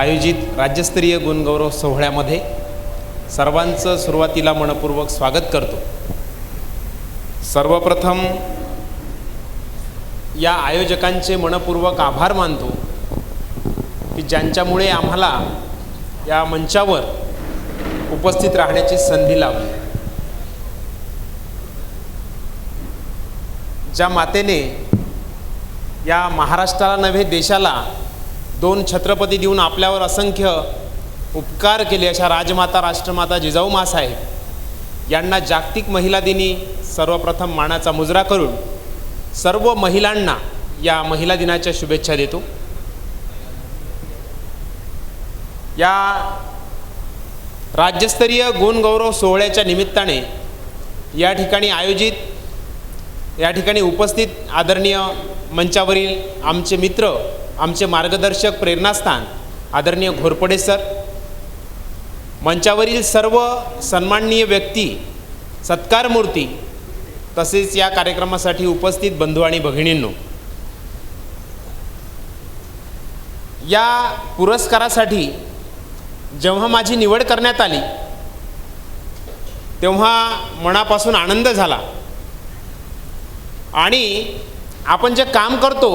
आयोजित राज्यस्तरीय गुणगौरव सोहळ्यामध्ये सर्वांचं सुरुवातीला मनपूर्वक स्वागत करतो। सर्वप्रथम या आयोजकांचे मनपूर्वक आभार मानतो की ज्यांच्यामुळे आम्हाला या मंचावर उपस्थित राहण्याची संधी लाभली। ज्या मातेने या महाराष्ट्राला नव्हे देशाला दोन छत्रपती देऊन आपल्यावर असंख्य उपकार केले अशा राजमाता राष्ट्रमाता जिजाऊ माँसाहेब यांना जागतिक महिला दिनी सर्वप्रथम मानाचा मुजरा करून सर्व महिलांना या महिला दिनाच्या शुभेच्छा देतो। या राज्यस्तरीय गुणगौरव सोहळ्याच्या निमित्ताने या ठिकाणी उपस्थित आदरणीय मंचावरील आमचे मित्र, आमचे मार्गदर्शक, प्रेरणास्थान आदरणीय घोरपडे सर, मंचावरील सर्व सन्माननीय व्यक्ती, सत्कारमूर्ती, तसेच या कार्यक्रमासाठी उपस्थित बंधू आणि भगिनींनो, या पुरस्कारासाठी जेव्हा माझी निवड करण्यात आली तेव्हा मनापासून आनंद झाला आणि आपण जे काम करतो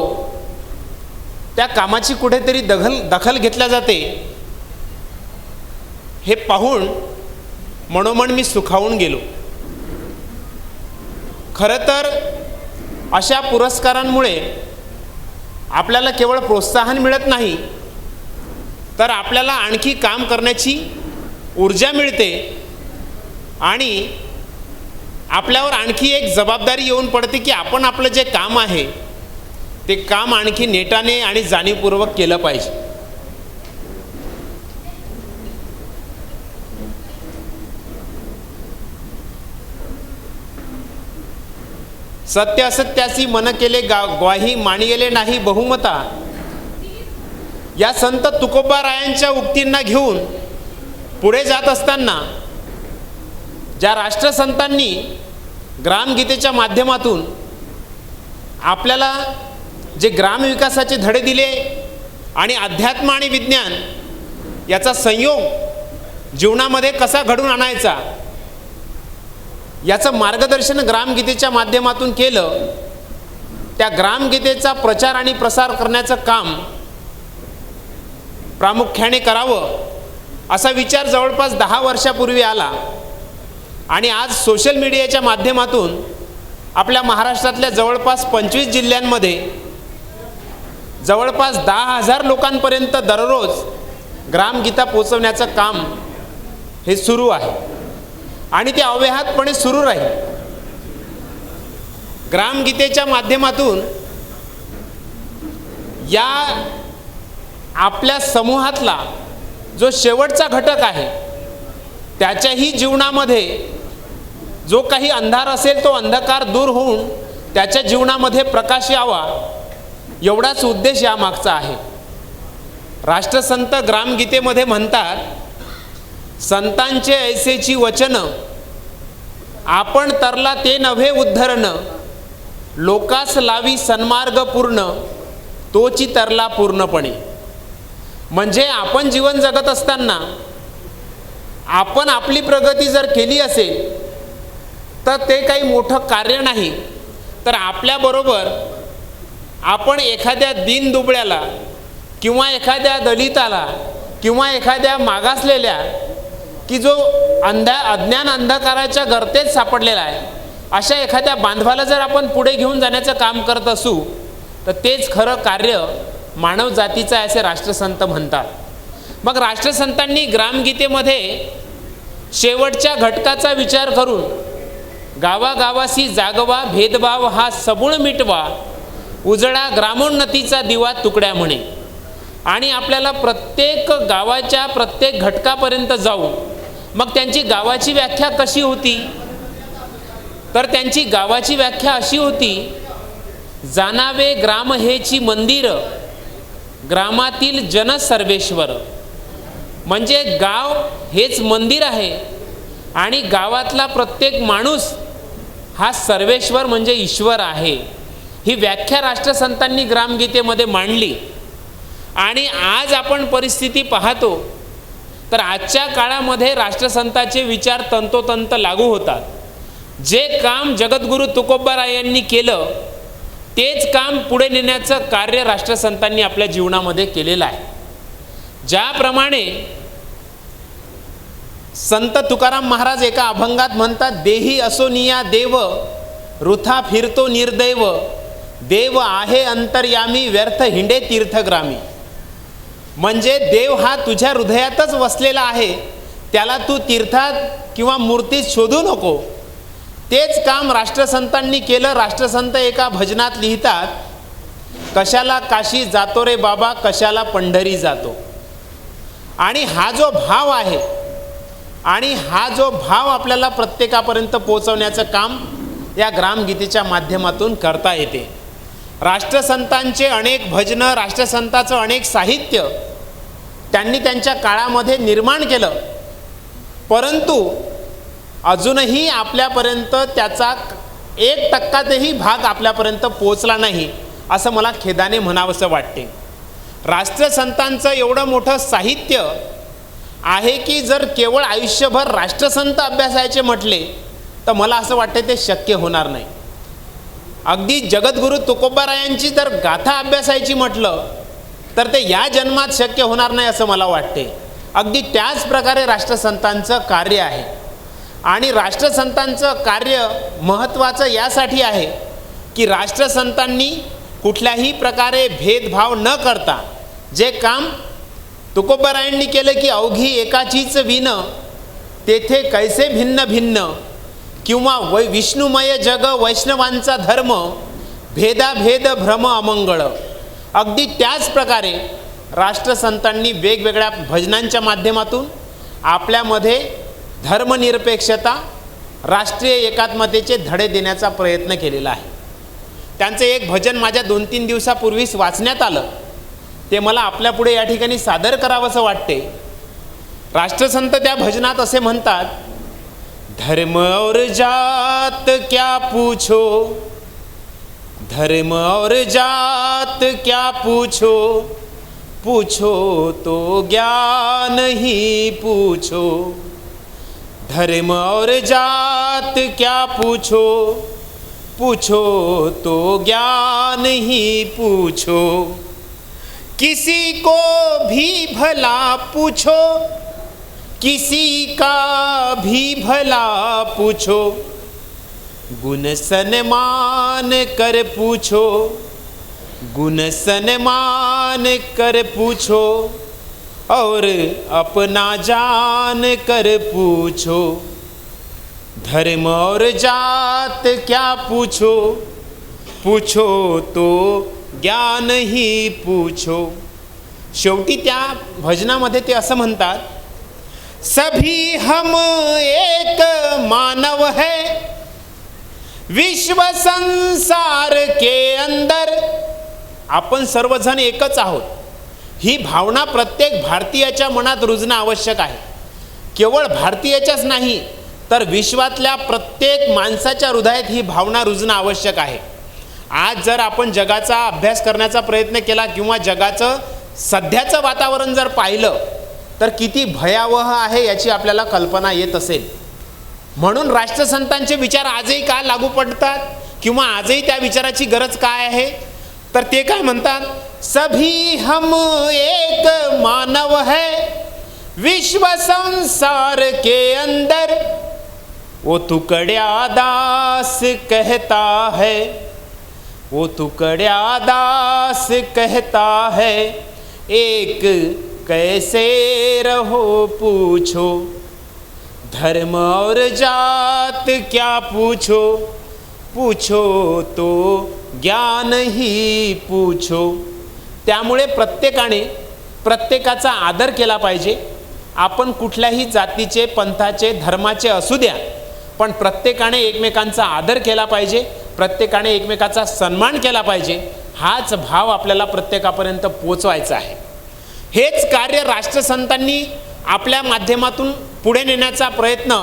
त्या कामाची कुठेतरी दखल घेतल्या जाते हे पाहून मनोमन मी सुखावून गेलो। खरं तर अशा पुरस्कारांमुळे आपल्याला केवळ प्रोत्साहन मिळत नाही तर आपल्याला आणखी काम करण्याची ऊर्जा मिळते आणि आपल्यावर आणखी एक जबाबदारी येऊन पडते की आपण आपलं जे काम आहे ते काम आणखी नेटाने आणि जाणीवपूर्वक केलं पाहिजे। सत्य असत्यासी मन केले ग्वाही, मानिले नाही बहुमता, या संत तुकोबारायांच्या उक्तींना घेऊन पुढे जात असताना ज्या राष्ट्रसंतांनी ग्रामगीतेच्या माध्यमातून आपल्याला जे ग्रामविकासाचे धडे दिले आणि अध्यात्म आणि विज्ञान याचा संयोग जीवनामध्ये कसा घडून आणायचा याचं मार्गदर्शन ग्रामगीतेच्या माध्यमातून केलं, त्या ग्रामगीतेचा प्रचार आणि प्रसार करण्याचं काम प्रामुख्याने करावं असा विचार जवळपास 10 वर्षापूर्वी आला आणि आज सोशल मीडियाच्या माध्यमातून आपल्या महाराष्ट्रातल्या जवळपास 25 जिल्ह्यांमध्ये जवळपास 10,000 लोकांपर्यंत दररोज ग्रामगीता पोचवण्याचं काम हे सुरू आहे आणि ते अव्याहतपणे सुरू राहील। ग्रामगीतेच्या माध्यमातून या आपल्या समूहातला जो शेवटचा घटक आहे त्याच्याही जीवनामध्ये जो काही अंधार असेल तो अंधकार दूर होऊन त्याच्या जीवनामध्ये प्रकाश यावा एवढाच उद्देश यामागचा आहे। राष्ट्रसंत ग्रामगीतेमध्ये म्हणतात, संतांचे ऐसेची वचन आपण तरला ते नव्हे उद्धरण, लोकास लावी सन्मार्ग पूर्ण तोची तरला पूर्णपणे। म्हणजे आपण जीवन जगत असताना आपण आपली प्रगती जर केली असेल तर ते काही मोठं कार्य नाही, तर आपल्याबरोबर आपण एखाद्या दीनदुबळ्याला किंवा एखाद्या दलिताला किंवा एखाद्या मागासलेल्या की जो अज्ञान अंधकाराच्या गर्तेत सापडलेला आहे अशा एखाद्या बांधवाला जर आपण पुढे घेऊन जाण्याचं काम करत असू तर तेच खरं कार्य मानव जातीचं आहे असे राष्ट्रसंत म्हणतात। मग राष्ट्रसंतांनी ग्रामगीतेमध्ये शेवटच्या घटकाचा विचार करून गावागावासी जागवा, भेदभाव हा सबूळ मिटवा, उजळा ग्रामोन्नतीचा दिवा तुकड्या म्हणे. आणि आपल्याला प्रत्येक गावाच्या प्रत्येक घटकापर्यंत जाऊ मग त्यांची गावाची व्याख्या कशी होती, तर त्यांची गावाची व्याख्या अशी होती, जाणावे ग्राम हेची मंदिर, ग्रामातील जन सर्वेश्वर. म्हणजे गाव हेच मंदिर आहे आणि गावातला प्रत्येक माणूस हा सर्वेश्वर म्हणजे ईश्वर आहे. ही व्याख्या राष्ट्रसंतांनी ग्रामगीतेमध्ये मांडली. आणि आज आपण परिस्थिती पाहतो तर आजच्या काळामध्ये राष्ट्रसंतांचे विचार तंतोतंत लागू होतात. जे काम जगद्गुरू तुकोबारायांनी केलं तेच काम पुढे नेण्याचं कार्य राष्ट्रसंतांनी आपल्या जीवनामध्ये केलेलं आहे. ज्याप्रमाणे संत तुकाराम महाराज एका अभंगात म्हणतात, देही असोनिया देव, वृथा फिरतो निर्दैव, देव आहे अंतर्यामी, व्यर्थ हिंडे तीर्थग्रामी. म्हणजे देव हा तुझ्या हृदयातच वसलेला आहे, त्याला तू तीर्थात किंवा मूर्तीत शोधू नको. तेच काम राष्ट्रसंतांनी केलं. राष्ट्रसंत एका भजनात लिहितात, कशाला काशी जातो रे बाबा, कशाला पंढरी जातो. आणि हा जो भाव आहे आणि हा जो भाव आपल्याला प्रत्येकापर्यंत पोहोचवण्याचं काम या ग्रामगीतेच्या माध्यमातून करता येते. राष्ट्रसंतांचे अनेक भजनं, राष्ट्रसंतांचं अनेक साहित्य त्यांनी त्यांच्या काळामध्ये निर्माण केलं, परंतु अजूनही आपल्यापर्यंत त्याचा 1% भाग आपल्यापर्यंत पोचला नाही, असं मला खेदाने म्हणावंसं वाटते. राष्ट्रसंतांचं एवढं मोठं साहित्य आहे की जर केवळ आयुष्यभर राष्ट्रसंत अभ्यासायचे म्हटले तर मला असं वाटतं ते शक्य होणार नाही. अगदी जगद्गुरू तुकोबारायांची जर गाथा अभ्यासायची म्हटलं तर ते या जन्मात शक्य होणार नाही असं मला वाटते. अगदी त्याच प्रकारे राष्ट्रसंतांचं कार्य आहे. आणि राष्ट्रसंतांचं कार्य महत्त्वाचं यासाठी आहे की राष्ट्रसंतांनी कुठल्याही प्रकारे भेदभाव न करता जे काम तुकोबारायांनी केलं की अवघी एकाचीच विण, तेथे कैसे भिन्न भिन्न, किंवा विष्णुमय जग वैष्णवांचा धर्म, भेदाभेद भ्रम अमंगळ. अगदी त्याच प्रकारे राष्ट्रसंतांनी वेगवेगळ्या भजनांच्या माध्यमातून आपल्यामध्ये धर्मनिरपेक्षता, राष्ट्रीय एकात्मतेचे धडे देण्याचा प्रयत्न केलेला आहे. त्यांचं एक भजन माझ्या 2-3 दिवसापूर्वीच वाचण्यात आलं, ते मला आपल्यापुढे या ठिकाणी सादर करावंसं वाटते. राष्ट्रसंत त्या भजनात असे म्हणतात, धर्म और जात क्या पूछो, धर्म और जात क्या पूछो, पूछो तो ज्ञान ही पूछो. धर्म और जात क्या पूछो, पूछो तो ज्ञान ही पूछो. किसी को भी भला पूछो, किसी का भी भला पूछो, गुण सन्मान कर पूछो, गुण सन्मान कर पूछो, और अपना जान कर पूछो. धर्म और जात क्या पूछो, पूछो तो ज्ञान ही पूछो. शेवटी त्या भजनामध्ये ते असं म्हणतात, सभी हम एक मानव है, विश्व संसार के अंदर. आपण सर्वजण एकच आहोत. ही भावना प्रत्येक भारतीयाच्या मनात रुजणं आवश्यक आहे. केवळ भारतीयाच्याच नाही तर विश्वातल्या प्रत्येक माणसाच्या हृदयात ही भावना रुजणं आवश्यक आहे. आज जर आपण जगाचा अभ्यास करण्याचा प्रयत्न केला किंवा जगाचं सध्याचं वातावरण जर पाहिलं तर किती भयावह आहे याची आपल्याला कल्पना येत असेल. म्हणून राष्ट्रसंतांचे विचार आजही का लागू पडतात किंवा आजही त्या विचाराची गरज काय आहे, तर ते काय म्हणतात, सभी हम एक मानव है, विश्व संसार के अंदर. वो तुकड़िया दास कहता है, वो तुकड़िया दास कहता है, एक कैसे रहो पूछो. धर्म और जात क्या पूछो, पूछो तो ज्ञान ही पूछो. त्यामुळे प्रत्येकाने प्रत्येकाचा आदर केला पाहिजे. आपण कुठल्याही जातीचे, पंथाचे, धर्माचे असू द्या, पण प्रत्येकाने एकमेकांचा आदर केला पाहिजे, प्रत्येकाने एकमेकाचा सन्मान केला पाहिजे. हाच भाव आपल्याला प्रत्येकापर्यंत पोचवायचा आहे. हेच कार्य राष्ट्रसंतांनी आपल्या माध्यमातून पुढे नेण्याचा प्रयत्न,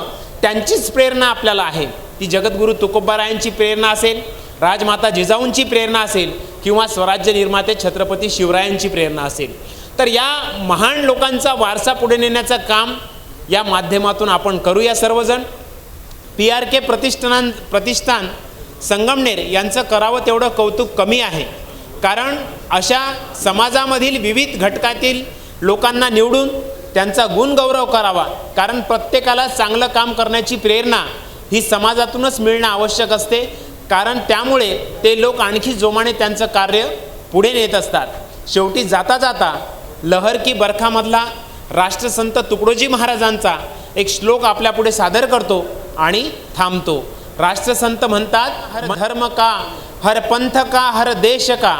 त्यांचीच प्रेरणा आपल्याला आहे. ती जगद्गुरू तुकोबारायांची प्रेरणा असेल, राजमाता जिजाऊंची प्रेरणा असेल, किंवा स्वराज्य निर्माते छत्रपती शिवरायांची प्रेरणा असेल. तर या महान लोकांचा वारसा पुढे नेण्याचं काम या माध्यमातून आपण करूया सर्वजण. PRK प्रतिष्ठान संगमनेर यांचं करावं तेवढं कौतुक कमी आहे. कारण अशा समाजामधील विविध घटकातील लोकांना निवडून त्यांचा गुणगौरव करावा. कारण प्रत्येकाला चांगलं काम करण्याची प्रेरणा ही समाजातूनच मिळणं आवश्यक असते. कारण त्यामुळे ते लोक आणखी जोमाने त्यांचं कार्य पुढे नेत असतात. शेवटी जाता जाता लहर की बरखामधला राष्ट्रसंत तुकडोजी महाराजांचा एक श्लोक आपल्या पुढे सादर करतो आणि थांबतो. राष्ट्रसंत म्हणतात, हर धर्म का, हर पंथ का, हर देश का,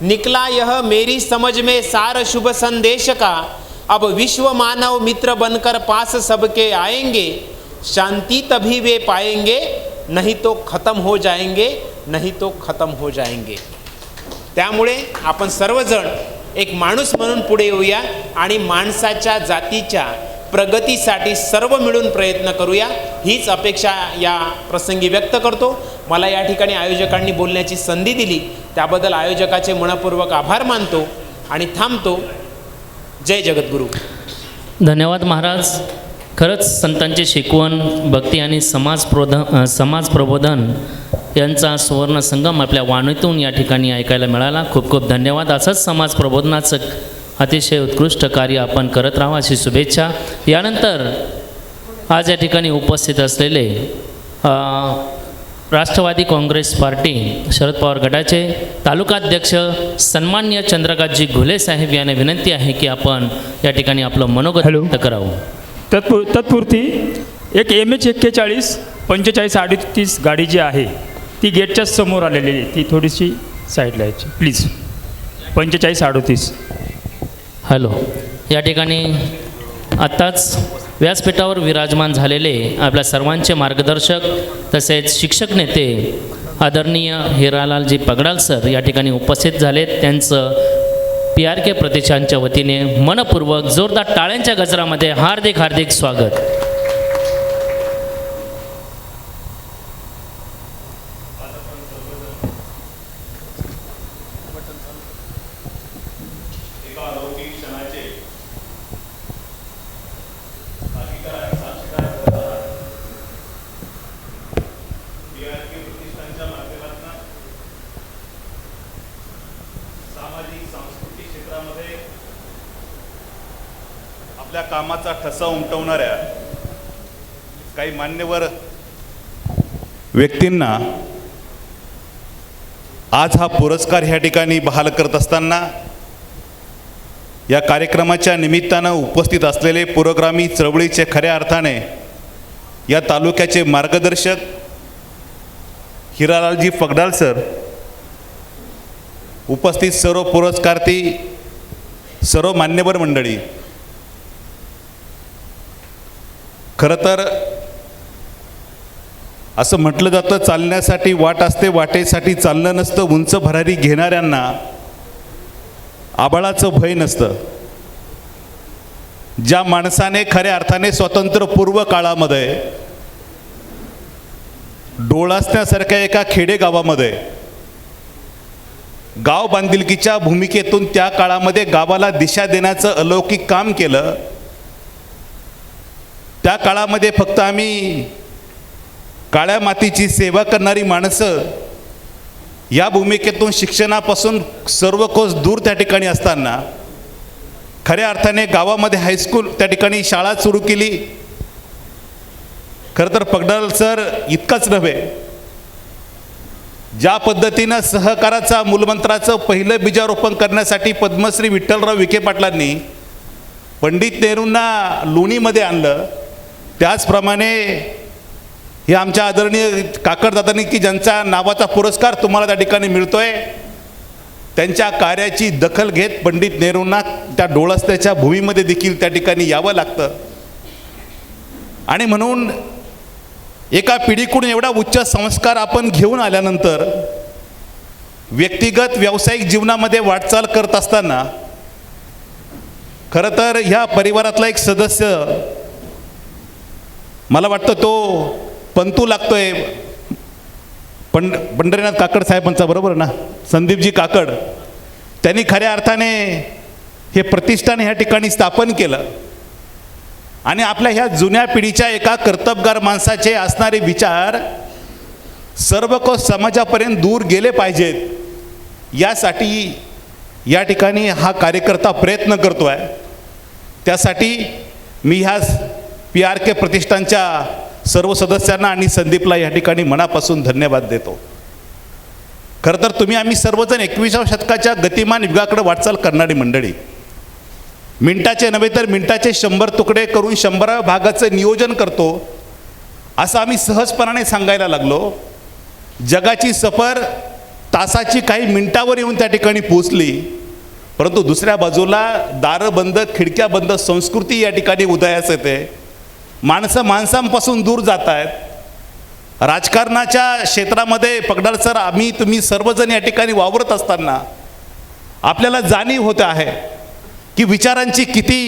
निकला यह मेरी समझ में सार शुभ संदेश का. अब विश्व मानव मित्र बनकर पास सबके आएंगे, शांति तभी वे पाएंगे, नहीं तो खत्म हो जाएंगे, नहीं तो खत्म हो जाएंगे. त्यामुळे आपण सर्वजण एक माणूस म्हणून पुढे येऊया आणि माणसाच्या जातीच्या प्रगतीसाठी सर्व मिळून प्रयत्न करूया, हीच अपेक्षा या प्रसंगी व्यक्त करतो. मला या ठिकाणी आयोजकांनी बोलण्याची संधी दिली त्याबद्दल आयोजकाचे मनपूर्वक आभार मानतो आणि थांबतो. जय जगद्गुरू. धन्यवाद महाराज. खरंच संतांची शिकवण, भक्ती आणि समाज प्रबोधन यांचा सुवर्ण संगम आपल्या वाणीतून या ठिकाणी ऐकायला मिळाला. खूप खूप धन्यवाद. असंच समाज प्रबोधनाचं अतिशय उत्कृष्ट कार्य आपण करत राहा अशी शुभेच्छा. यानंतर आज या ठिकाणी उपस्थित असलेले राष्ट्रवादी काँग्रेस पार्टी शरद पवार गटाचे तालुकाध्यक्ष सन्मान्य चंद्रकांतजी घुले साहेब यांना विनंती आहे की आपण या ठिकाणी आपलं मनोगत व्यक्त करावं. तत्पुरती एक MH 41 4538 गाडी जी आहे ती गेटच्या समोर आलेली आहे, ती थोडीशी साईडला यायची प्लीज. 4538. हॅलो. या ठिकाणी आत्ताच व्यासपीठावर विराजमान झालेले आपल्या सर्वांचे मार्गदर्शक तसेच शिक्षक नेते आदरणीय हिरालालजी पगडाल सर या ठिकाणी उपस्थित झालेत. त्यांचं PRK प्रतिष्ठानच्या वतीने मनपूर्वक जोरदार टाळ्यांच्या गजरामध्ये हार्दिक हार्दिक स्वागत. आपल्या कामाचा ठसा उमटवणाऱ्या काही मान्यवर व्यक्तींना आज हा पुरस्कार ह्या ठिकाणी बहाल करत असताना या कार्यक्रमाच्या निमित्तानं उपस्थित असलेले पुरोगामी चळवळीचे खऱ्या अर्थाने या तालुक्याचे मार्गदर्शक हिरालालजी पगडाल सर, उपस्थित सर्व पुरस्कार्थी, सर्व मान्यवर मंडळी, खरं तर असं म्हटलं जातं चालण्यासाठी वाट असते, वाटेसाठी चालणं नसतं. उंच भरारी घेणाऱ्यांना आबाळाचं भय नसतं. ज्या माणसाने खऱ्या अर्थाने स्वातंत्र्यपूर्व काळामध्ये डोळासण्यासारख्या एका खेडेगावामध्ये गाव बांधिलकीच्या भूमिकेतून त्या काळामध्ये गावाला दिशा देण्याचं अलौकिक काम केलं, त्या काळामध्ये फक्त आम्ही काळ्या मातीची सेवा करणारी माणसं या भूमिकेतून शिक्षणापासून सर्व कोस दूर त्या ठिकाणी असताना खऱ्या अर्थाने गावामध्ये हायस्कूल त्या ठिकाणी शाळा सुरू केली. खरं तर पगडाल सर इतकंच नव्हे, ज्या पद्धतीनं सहकाराचा मूलमंत्राचं पहिलं बीजारोपण करण्यासाठी पद्मश्री विठ्ठलराव विखे पाटलांनी पंडित नेहरूंना लोणीमध्ये आणलं, त्याचप्रमाणे हे आमच्या आदरणीय काकडदादांनी की ज्यांच्या नावाचा पुरस्कार तुम्हाला त्या ठिकाणी मिळतोय, त्यांच्या कार्याची दखल घेत पंडित नेहरूंना त्या डोळसत्याच्या भूमीमध्ये देखील त्या ठिकाणी यावं लागतं. आणि म्हणून एका पिढीकडून एवढा उच्च संस्कार आपण घेऊन आल्यानंतर व्यक्तिगत व्यावसायिक जीवनामध्ये वाटचाल करत असताना खरं तर ह्या परिवारातला एक सदस्य मला वाटतं तो पंतू लागतोय पंढरीनाथ काकड साहेबांचा, बरोबर ना, संदीपजी काकड. त्यांनी खऱ्या अर्थाने हे प्रतिष्ठान ह्या ठिकाणी स्थापन केलं आणि आपल्या ह्या जुन्या पिढीच्या एका कर्तबगार माणसाचे असणारे विचार सर्व समाजापर्यंत दूर गेले पाहिजेत, यासाठी या ठिकाणी हा कार्यकर्ता प्रयत्न करतो आहे. त्यासाठी मी ह्या PRK प्रतिष्ठानच्या सर्व सदस्यांना आणि संदीपला या ठिकाणी मनापासून धन्यवाद देतो. खरं तर आम्ही सर्वजण 21व्या शतकाच्या गतिमान युगाकडे वाटचाल करणारी मंडळी, मिनिटाचे नव्हे तर मिनिटाचे 100 तुकडे करून 100व्या भागाचं नियोजन करतो असं आम्ही सहजपणाने सांगायला लागलो. जगाची सफर तासाची काही मिनिटावर येऊन त्या ठिकाणी पोचली, परंतु दुसऱ्या बाजूला दारं बंद खिडक्या बंद संस्कृती या ठिकाणी उदयास येते. माणसं माणसांपासून दूर जात आहेत. राजकारणाच्या क्षेत्रामध्ये पगडाल सर, तुम्ही सर्वजण या ठिकाणी वावरत असताना आपल्याला जाणीव होते आहे की विचारांची किती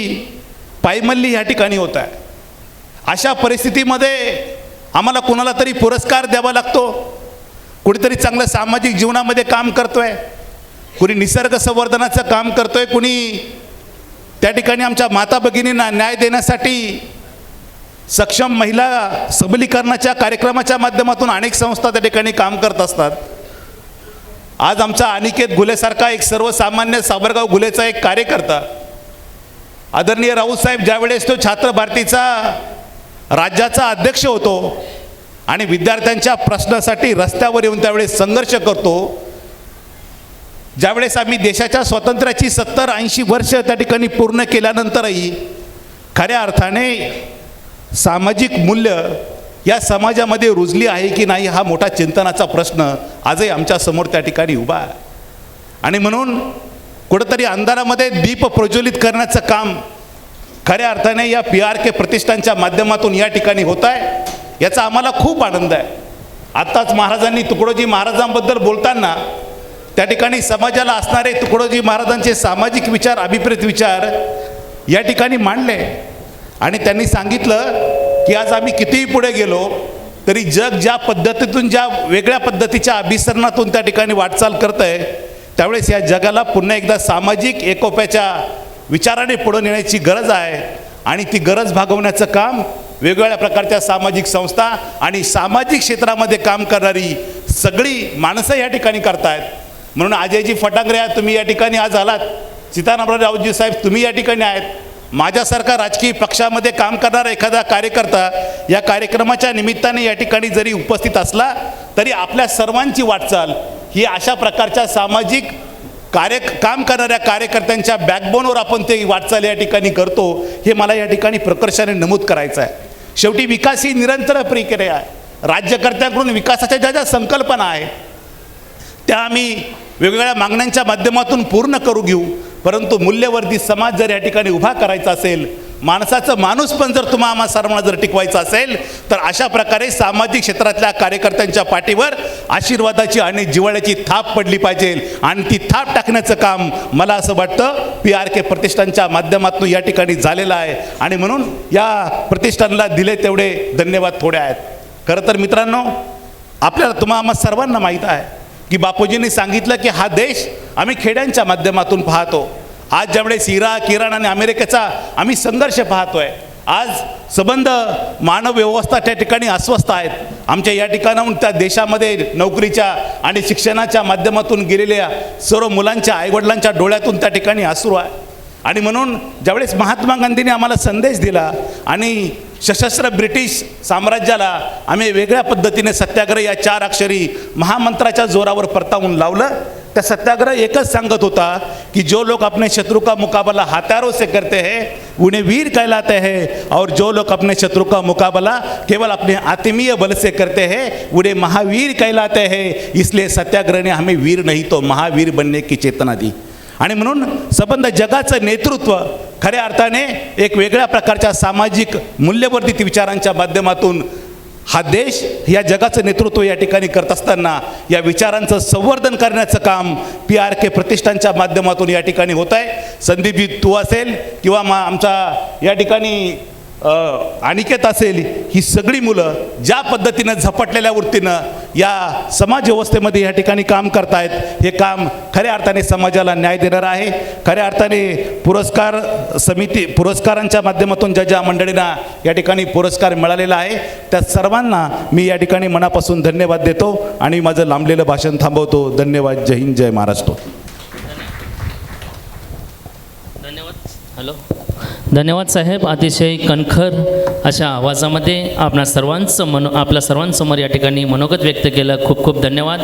पायमल्ली या ठिकाणी होत आहे. अशा परिस्थितीमध्ये आम्हाला कुणाला तरी पुरस्कार द्यावा लागतो. कुणीतरी चांगलं सामाजिक जीवनामध्ये काम करतोय, कुणी निसर्ग संवर्धनाचं काम करतोय, कुणी त्या ठिकाणी आमच्या माता भगिनींना न्याय देण्यासाठी सक्षम महिला सबलीकरणाच्या कार्यक्रमाच्या माध्यमातून अनेक संस्था त्या ठिकाणी काम करत असतात. आज आमचा अनिकेत घुलेसारखा एक सर्वसामान्य सावरगाव घुलेचा एक कार्यकर्ता, आदरणीय राऊतसाहेब ज्यावेळेस तो छात्र भारतीचा राज्याचा अध्यक्ष होतो आणि विद्यार्थ्यांच्या प्रश्नासाठी रस्त्यावर येऊन त्यावेळेस संघर्ष करतो, ज्यावेळेस आम्ही देशाच्या स्वातंत्र्याची 70-80 वर्ष त्या ठिकाणी पूर्ण केल्यानंतरही खऱ्या अर्थाने सामाजिक मूल्य या समाजामध्ये रुजली आहे की नाही हा मोठा चिंतनाचा प्रश्न आजही आमच्या समोर त्या ठिकाणी उभा आहे. आणि म्हणून कुठंतरी अंधारामध्ये दीप प्रज्वलित करण्याचं काम खऱ्या अर्थाने या PRK प्रतिष्ठानच्या माध्यमातून या ठिकाणी होत आहे, याचा आम्हाला खूप आनंद आहे. आत्ताच महाराजांनी तुकडोजी महाराजांबद्दल बोलताना त्या ठिकाणी समाजाला असणारे तुकडोजी महाराजांचे सामाजिक विचार, अभिप्रेत विचार या ठिकाणी मांडले आणि त्यांनी सांगितलं की आज आम्ही कितीही पुढे गेलो तरी जग ज्या पद्धतीतून, ज्या वेगळ्या पद्धतीच्या अभिसरणातून त्या ठिकाणी वाटचाल करत आहे, त्यावेळेस या जगाला पुन्हा एकदा सामाजिक एकोप्याच्या विचाराने पुढे नेण्याची गरज आहे आणि ती गरज भागवण्याचं काम वेगवेगळ्या प्रकारच्या सामाजिक संस्था आणि सामाजिक क्षेत्रामध्ये काम करणारी सगळी माणसं या ठिकाणी करतायत. म्हणून अजयजी फटांगरे, तुम्ही या ठिकाणी आज आलात, सीतारामराव राऊतजी साहेब तुम्ही या ठिकाणी आहेत, माझ्यासारखा राजकीय पक्षामध्ये काम करणारा एखादा कार्यकर्ता या कार्यक्रमाच्या निमित्ताने या ठिकाणी जरी उपस्थित असला तरी आपल्या सर्वांची वाटचाल ही अशा प्रकारच्या सामाजिक काम करणाऱ्या कार्यकर्त्यांच्या बॅकबोनवर आपण ते वाटचाल या ठिकाणी करतो, हे मला या ठिकाणी प्रकर्षाने नमूद करायचं आहे. शेवटी विकास ही निरंतर प्रक्रिया आहे. राज्यकर्त्यांकडून विकासाच्या ज्या ज्या संकल्पना आहेत त्या आम्ही वेगवेगळ्या मागण्यांच्या माध्यमातून पूर्ण करू घेऊ, परंतु मूल्यवर्धित समाज जर या ठिकाणी उभा करायचा असेल, माणसाचं माणूसपण जर आम्हा सर्वांना जर टिकवायचं असेल तर अशा प्रकारे सामाजिक क्षेत्रातल्या कार्यकर्त्यांच्या पाठीवर आशीर्वादाची आणि जिव्हाळ्याची थाप पडली पाहिजे आणि ती थाप टाकण्याचं काम मला असं वाटतं PRK प्रतिष्ठानच्या माध्यमातून या ठिकाणी झालेलं आहे आणि म्हणून या प्रतिष्ठानला दिले तेवढे धन्यवाद थोडे आहेत. खरं तर मित्रांनो, आपल्याला आम्हा सर्वांना माहीत आहे की बापूजींनी सांगितलं की हा देश आम्ही खेड्यांच्या माध्यमातून पाहतो. आज ज्यावेळेस इराक, इराण आणि अमेरिकेचा आम्ही संघर्ष पाहतोय, आज संबंध मानव व्यवस्था त्या ठिकाणी अस्वस्थ आहेत. आमच्या या ठिकाणाहून त्या देशामध्ये नोकरीच्या आणि शिक्षणाच्या माध्यमातून गेलेल्या सर्व मुलांच्या आईवडिलांच्या डोळ्यातून त्या ठिकाणी अश्रू आहे. आणि म्हणून ज्यावेळेस महात्मा गांधींनी आम्हाला संदेश दिला आणि सशस्त्र ब्रिटिश साम्राज्याला आम्ही वेगळ्या पद्धतीने सत्याग्रह या 4 अक्षरी महामंत्राच्या जोरावर परतावून लावलं, त्या सत्याग्रह एकच सांगत होता कि जो लोग अपने शत्रु का मुकाबला हथियारों से करते हैं उन्हें वीर कहलाते हैं, और जो लोग अपने शत्रु का मुकाबला केवल अपने आत्मीय बल से करते हैं उन्हें महावीर कहलाते हैं। इसलिए सत्याग्रह ने हमें वीर नहीं तो महावीर बनने की चेतना दी। आणि म्हणून संबंध जगाचं नेतृत्व खऱ्या अर्थाने एक वेगळ्या प्रकारच्या सामाजिक मूल्यवर्धित विचारांच्या माध्यमातून हा देश या जगाचं नेतृत्व या ठिकाणी करत असताना या विचारांचं संवर्धन करण्याचं काम PRK प्रतिष्ठानच्या माध्यमातून या ठिकाणी होत आहे। संदीपजी तू असेल किंवा आमचा या ठिकाणी अनिकेत असेल, ही सगळी मुलं ज्या पद्धतीनं झपटलेल्या वृत्तीनं या समाज व्यवस्थेमध्ये या ठिकाणी काम करतायत, हे काम खऱ्या अर्थाने समाजाला न्याय देणारं आहे। खऱ्या अर्थाने पुरस्कार समिती पुरस्कारांच्या माध्यमातून ज्या मंडळींना या ठिकाणी पुरस्कार मिळालेला आहे त्या सर्वांना मी या ठिकाणी मनापासून धन्यवाद देतो आणि माझं लांबलेलं भाषण थांबवतो। धन्यवाद। जय हिंद, जय महाराष्ट्र। धन्यवाद। हॅलो, धन्यवाद साहेब। अतिशय कणखर अशा आवाजामध्ये आपल्या सर्वांसमोर या ठिकाणी मनोगत व्यक्त केलं। खूप खूप धन्यवाद।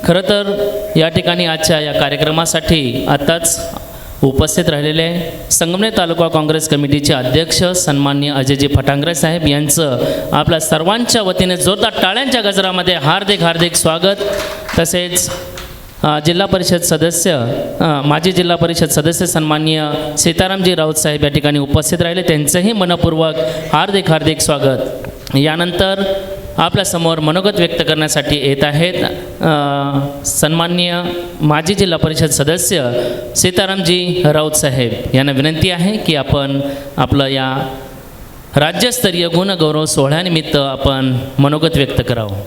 खरं तर या ठिकाणी आजच्या या कार्यक्रमासाठी आत्ताच उपस्थित राहिलेले संगमनेर तालुका काँग्रेस कमिटीचे अध्यक्ष सन्माननीय अजयजी फटांगरे साहेब यांचं आपल्या सर्वांच्या वतीने जोरदार टाळ्यांच्या गजरामध्ये हार्दिक हार्दिक स्वागत। तसेच जिल्हा परिषद सदस्य माजी जिल्हा परिषद सदस्य सन्माननीय सीतारामजी राऊत साहेब या ठिकाणी उपस्थित राहिले, त्यांचंही मनपूर्वक हार्दिक हार्दिक स्वागत। यानंतर आपल्यासमोर मनोगत व्यक्त करण्यासाठी येत आहेत सन्माननीय माजी जिल्हा परिषद सदस्य सीतारामजी राऊत साहेब यांना विनंती आहे की आपण आपलं या राज्यस्तरीय गुणगौरव सोहळ्यानिमित्त आपण मनोगत व्यक्त करावं।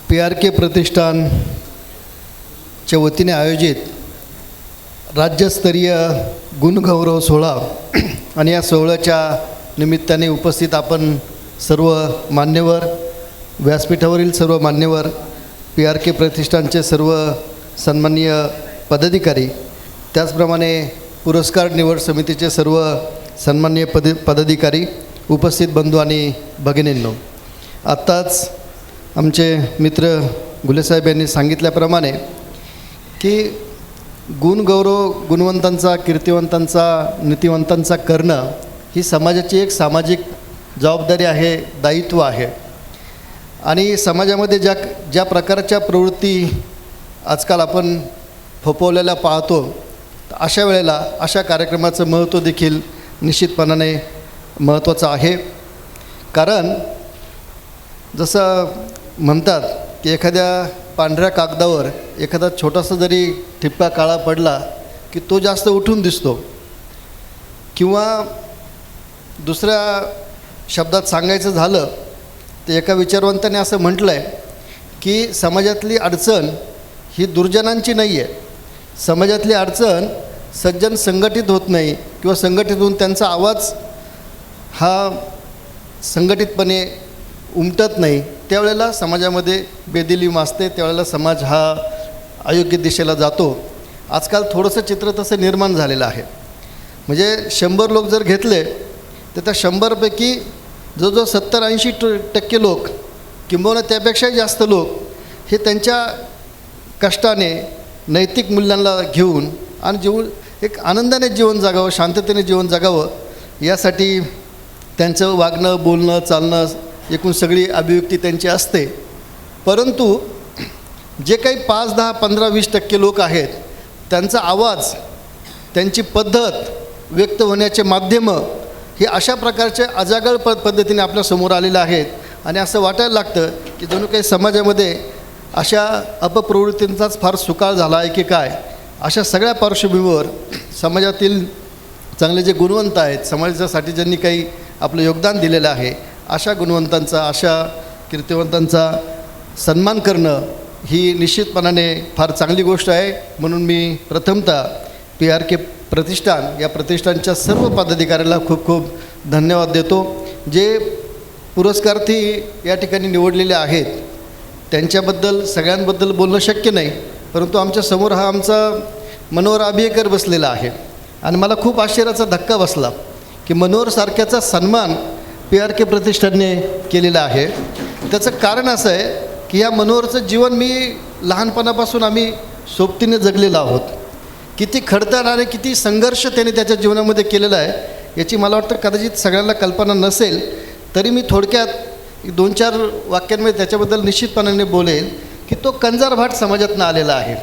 PRK प्रतिष्ठान च्या वतीने आयोजित राज्यस्तरीय गुणगौरव सोहळा आणि या सोहळ्याच्या निमित्ताने उपस्थित आपण सर्व मान्यवर, व्यासपीठावरील सर्व मान्यवर, PRK प्रतिष्ठानचे सर्व सन्माननीय पदाधिकारी, त्याचप्रमाणे पुरस्कार निवड समितीचे सर्व सन्माननीय पदाधिकारी, उपस्थित बंधू आणि भगिनींनो, आत्ताच आमचे मित्र गुलेसाहेब यांनी सांगितल्याप्रमाणे की गुणगौरव गुणवंतांचा, कीर्तिवंतांचा, नीतिवंतांचा करणं ही समाजाची एक सामाजिक जबाबदारी आहे, दायित्व आहे। आणि समाजामध्ये ज्या प्रकारच्या प्रवृत्ती आजकाल आपण फोफवलेल्या पाहतो, अशा वेळेला अशा कार्यक्रमाचं महत्त्व देखील निश्चितपणाने महत्त्वाचं आहे। कारण जसं म्हणतात की एखाद्या पांढऱ्या कागदावर एखादा छोटासा जरी ठिपका काळा पडला की तो जास्त उठून दिसतो, किंवा दुसऱ्या शब्दात सांगायचं झालं तर एका विचारवंताने असं म्हटलं आहे की समाजातली अडचण ही दुर्जनांची नाही आहे, समाजातली अडचण सज्जन संघटित होत नाही किंवा संघटित होऊन त्यांचा आवाज हा संघटितपणे उमटत नाही, त्यावेळेला समाजामध्ये बेदिली माजते, त्यावेळेला समाज हा अयोग्य दिशेला जातो। आजकाल थोडंसं चित्र तसं निर्माण झालेलं आहे। म्हणजे 100 लोक जर घेतले तर त्या 100पैकी जो 70-80% लोक किंबहुना त्यापेक्षाही जास्त लोक हे त्यांच्या कष्टाने नैतिक मूल्यांना घेऊन आणि एक आनंदाने जीवन जगावं, शांततेने जीवन जगावं यासाठी त्यांचं वागणं, बोलणं, चालणं, एकूण सगळी अभिव्यक्ती त्यांची असते। परंतु जे काही 5, 10, 15, 20% लोक आहेत त्यांचा आवाज, त्यांची पद्धत, व्यक्त होण्याचे माध्यमं हे अशा प्रकारच्या अजागळ पद्धतीने आपल्यासमोर आलेलं आहेत आणि असं वाटायला लागतं की जणू काही समाजामध्ये अशा अपप्रवृत्तींचाच फार सुकाळ झाला आहे की काय। अशा सगळ्या पार्श्वभूमीवर समाजातील चांगले जे गुणवंत आहेत, समाजासाठी ज्यांनी काही आपलं योगदान दिलेलं आहे, अशा गुणवंतांचा, अशा कीर्तिवंतांचा सन्मान करणं ही निश्चितपणाने फार चांगली गोष्ट आहे। म्हणून मी प्रथमतः PRK प्रतिष्ठान या प्रतिष्ठानच्या सर्व पदाधिकाऱ्यांना खूप खूप धन्यवाद देतो। जे पुरस्कार्थी या ठिकाणी निवडलेले आहेत त्यांच्याबद्दल सगळ्यांबद्दल बोलणं शक्य नाही, परंतु आमच्यासमोर हा आमचा मनोहर अभियकर बसलेला आहे आणि मला खूप आश्चर्याचा धक्का बसला की मनोहरसारख्याचा सन्मान PRK प्रतिष्ठानने केलेला आहे। त्याचं कारण असं आहे की या मनोहरचं जीवन मी लहानपणापासून आम्ही सोबतीने जगलेलो आहोत. किती खडतर आणि किती संघर्ष त्याने त्याच्या जीवनामध्ये केलेला आहे याची मला वाटतं कदाचित सगळ्यांना कल्पना नसेल. तरी मी थोडक्यात 2-4 वाक्यांमध्ये त्याच्याबद्दल निश्चितपणाने बोलेल की तो कंजारभाट समाजातून आलेला आहे.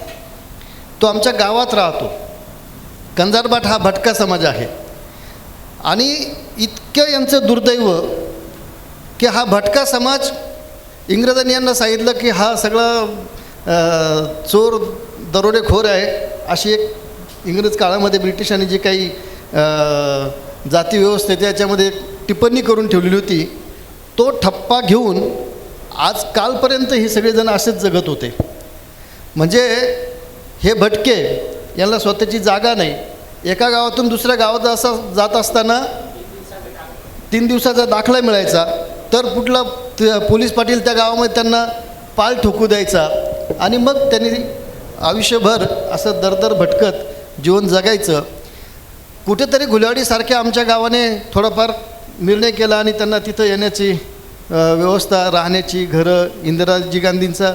तो आमच्या गावात राहतो. कंजारभाट हा भटका समाज आहे आणि इतकं यांचं दुर्दैव की हा भटका समाज इंग्रजांनी यांना सांगितलं की हा सगळा चोर दरोडेखोर आहे. अशी एक इंग्रज काळामध्ये ब्रिटिशांनी जी काही जाती व्यवस्था त्याच्यामध्ये टिप्पणी करून ठेवलेली होती तो ठप्पा घेऊन आज कालपर्यंत हे सगळेजण असेच जगत होते. म्हणजे हे भटके यांना स्वतःची जागा नाही. एका गावातून दुसऱ्या गावात जात असताना 3 दिवसाचा दाखला मिळायचा तर कुठला पोलीस पाटील त्या गावामध्ये त्यांना पाल ठोकू द्यायचा आणि मग त्यांनी आयुष्यभर असं दरदर भटकत जीवन जगायचं. कुठेतरी गुलवाडीसारख्या आमच्या गावाने थोडाफार निर्णय केला आणि त्यांना तिथं येण्याची व्यवस्था, राहण्याची घरं, इंदिराजी गांधींचा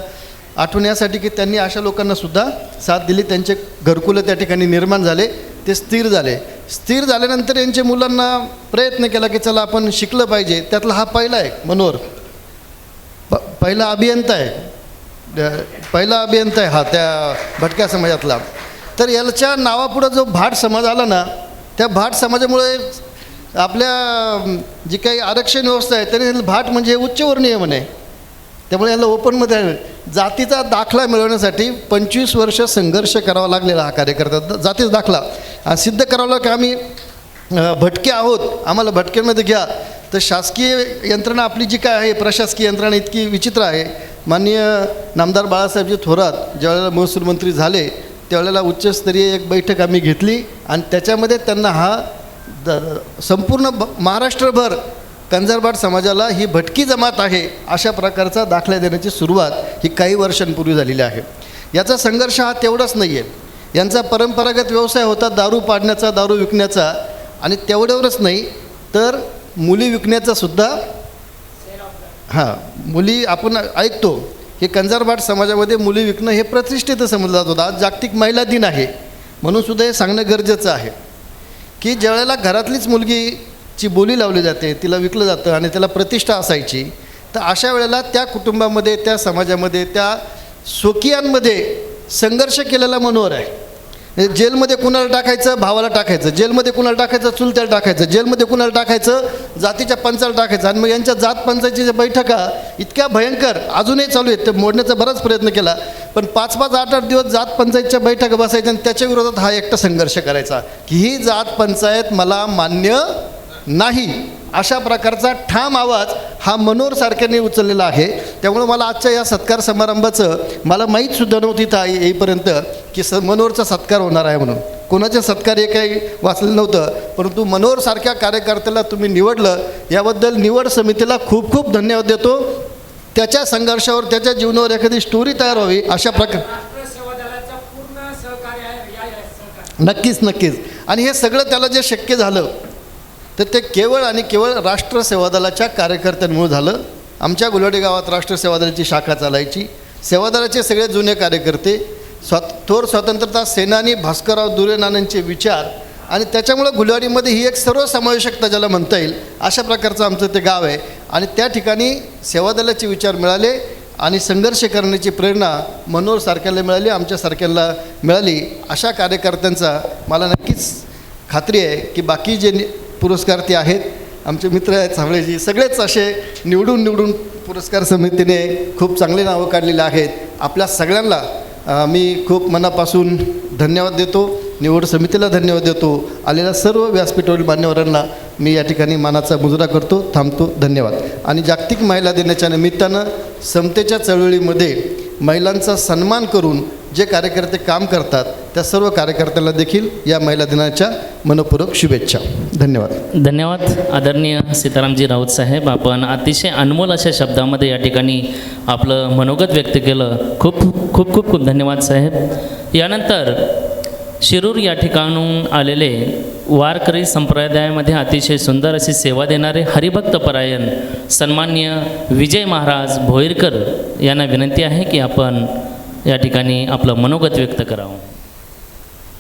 आठवण यासाठी की त्यांनी अशा लोकांनासुद्धा साथ दिली. त्यांचे घरकुलं त्या ठिकाणी निर्माण झाले, ते स्थिर झाले. स्थिर झाल्यानंतर यांच्या मुलांना प्रयत्न केला की चला आपण शिकलं पाहिजे. त्यातला हा पहिला आहे मनोहर, पहिला अभियंता आहे हा त्या भटक्या समाजातला. तर याच्या नावापुढं जो भाट समाज आला ना त्या भाट समाजामुळे आपल्या जी काही आरक्षण व्यवस्था आहे त्याने भाट म्हणजे उच्चवर्णीय म्हणे. त्यामुळे याला ओपनमध्ये जातीचा दाखला मिळवण्यासाठी 25 वर्ष संघर्ष करावा लागलेला हा कार्यकर्ता. जातीचा दाखला सिद्ध करावा की आम्ही भटके आहोत, आम्हाला भटक्यांमध्ये घ्या. तर शासकीय यंत्रणा आपली जी काय आहे प्रशासकीय यंत्रणा इतकी विचित्र आहे. माननीय नामदार बाळासाहेबजी थोरात ज्यावेळेला महसूल मंत्री झाले त्यावेळेला उच्चस्तरीय एक बैठक आम्ही घेतली आणि त्याच्यामध्ये त्यांना हा संपूर्ण महाराष्ट्रभर कंजारभाट समाजाला ही भटकी जमात आहे अशा प्रकारचा दाखला देण्याची सुरुवात ही काही वर्षांपूर्वी झालेली आहे. याचा संघर्ष हा तेवढाच नाही आहे. यांचा परंपरागत व्यवसाय होता दारू पाडण्याचा, दारू विकण्याचा आणि तेवढ्यावरच नाही तर मुली विकण्याचा सुद्धा. हां, मुली आपण ऐकतो की कंजारभाट समाजामध्ये मुली विकणं हे प्रतिष्ठित समजलं जात होतं. आज जागतिक महिला दिन आहे म्हणून सुद्धा हे सांगणं गरजेचं आहे की ज्यावेळेला घरातलीच मुलगीची बोली लावली जाते, तिला विकलं जातं आणि त्याला प्रतिष्ठा असायची, तर अशा वेळेला त्या कुटुंबामध्ये, त्या समाजामध्ये, त्या स्वकीयांमध्ये संघर्ष केलेला मनोहर आहे. जेलमध्ये कुणाला टाकायचं, भावाला टाकायचं, जेलमध्ये कुणाला टाकायचं, चुलत्याला टाकायचं, जेलमध्ये कुणाला टाकायचं, जातीच्या पंचाला टाकायचं. आणि मग यांच्या जात पंचायतीच्या बैठका इतक्या भयंकर अजूनही चालू आहेत. ते मोडण्याचा बराच प्रयत्न केला पण 5-5, 8-8 दिवस जात पंचायतच्या बैठका बसायच्या आणि त्याच्या विरोधात हा एकटा संघर्ष करायचा की ही जात पंचायत मला मान्य नाही. अशा प्रकारचा ठाम आवाज हा मनोहर सारख्याने उचललेला आहे. त्यामुळे मला आजच्या या सत्कार समारंभाचं मला माहीतसुद्धा नव्हती इथं येईपर्यंत की मनोहरचा सत्कार होणार आहे म्हणून. कोणाचे सत्कार हे काही वाचलेलं नव्हतं परंतु मनोहरसारख्या कार्यकर्त्याला तुम्ही निवडलं याबद्दल निवड समितीला खूप खूप धन्यवाद देतो. त्याच्या संघर्षावर, त्याच्या जीवनावर एखादी स्टोरी तयार व्हावी अशा नक्कीच. आणि हे सगळं त्याला जे शक्य झालं तर ते केवळ आणि केवळ राष्ट्र सेवा दलाच्या कार्यकर्त्यांमुळे झालं. आमच्या गुलवाडी गावात राष्ट्र सेवा दलाची शाखा चालायची. सेवा दलाचे सगळे जुने कार्यकर्ते, थोर स्वतंत्रता सेनानी भास्करराव दुरे नानांचे विचार आणि त्याच्यामुळं गुलवाडीमध्ये ही एक सर्वसमावेशकता ज्याला म्हणता येईल अशा प्रकारचं आमचं ते गाव आहे. आणि त्या ठिकाणी सेवा दलाचे विचार मिळाले आणि संघर्ष करण्याची प्रेरणा मनोहर सारख्याला मिळाली, आमच्यासारख्याला मिळाली. अशा कार्यकर्त्यांचा मला नक्कीच खात्री आहे की बाकी जे पुरस्कार्थी आहेत, आमचे मित्र आहेत सावळेजी, सगळेच असे निवडून पुरस्कार समितीने खूप चांगले नावं काढलेले आहेत. आपल्या सगळ्यांना मी खूप मनापासून धन्यवाद देतो. निवड समितीला धन्यवाद देतो. आलेल्या सर्व व्यासपीठावरील मान्यवरांना मी या ठिकाणी मानाचा मुजरा करतो. थांबतो. धन्यवाद. आणि जागतिक महिला दिनाच्या निमित्तानं समतेच्या चळवळीमध्ये महिलांचा सन्मान करून जे कार्यकर्ते काम करतात त्या सर्व कार्यकर्त्यांना देखील या महिला दिनाच्या मनपूर्वक शुभेच्छा. धन्यवाद. आदरणीय सीतारामजी राऊत साहेब, आपण अतिशय अनमोल अशा शब्दामध्ये या ठिकाणी आपलं मनोगत व्यक्त केलं. खूप धन्यवाद साहेब. यानंतर शिरूर या ठिकाणून आलेले वारकरी संप्रदायामध्ये अतिशय सुंदर अशी सेवा देणारे हरिभक्त परायण सन्माननीय विजय महाराज भोईरकर यांना विनंती आहे की आपण या ठिकाणी आपलं मनोगत व्यक्त करावं.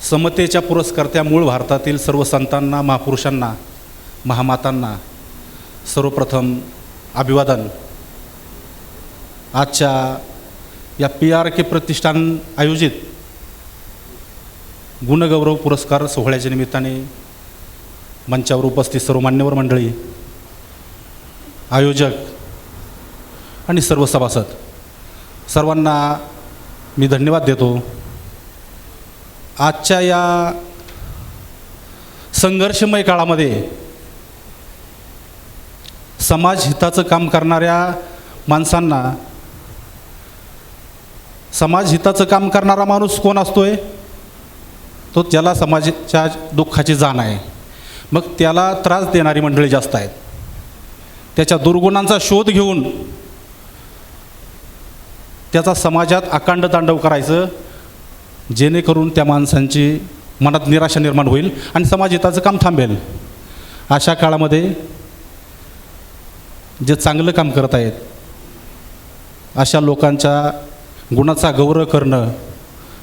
समतेच्या पुरस्कर्त्या मूळ भारतातील सर्व संतांना, महापुरुषांना, महामातांना सर्वप्रथम अभिवादन. आजच्या या PRK प्रतिष्ठान आयोजित गुणगौरव पुरस्कार सोहळ्याच्या निमित्ताने मंचावर उपस्थित सर्व मान्यवर मंडळी, आयोजक आणि सर्व सभासद, सर्वांना मी धन्यवाद देतो. आजच्या या संघर्षमय काळामध्ये समाज हिताचं काम करणाऱ्या माणसांना, समाज हिताचं काम करणारा माणूस कोण असतोय? तो ज्याला समाजाच्या दुःखाची जाण आहे. मग त्याला त्रास देणारी मंडळी जास्त आहेत. त्याच्या दुर्गुणांचा शोध घेऊन त्याचा समाजात अखंड तांडव करायचं, जेणेकरून त्या माणसांची मनात निराशा निर्माण होईल आणि समाज हिताचं काम थांबेल. अशा काळामध्ये जे चांगलं काम करत आहेत अशा लोकांच्या गुणाचा गौरव करणं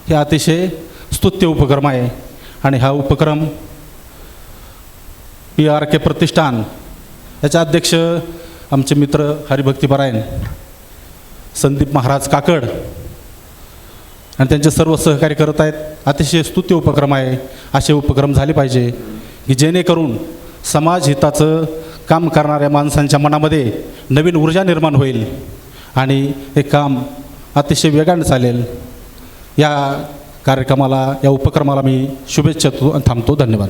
हे अतिशय स्तुत्य उपक्रम आहे. आणि हा उपक्रम PRK प्रतिष्ठान याचे अध्यक्ष आमचे मित्र हरिभक्तीपरायण संदीप महाराज काकड आणि त्यांचे सर्व सहकार्य करत आहेत. अतिशय स्तुत्य उपक्रम आहे. असे उपक्रम झाले पाहिजे की जेणेकरून समाज हिताचं काम करणाऱ्या माणसांच्या मनामध्ये नवीन ऊर्जा निर्माण होईल आणि हे काम अतिशय वेगाने चालेल. या कार्यक्रमाला, या उपक्रमाला मी शुभेच्छा थांबतो. धन्यवाद.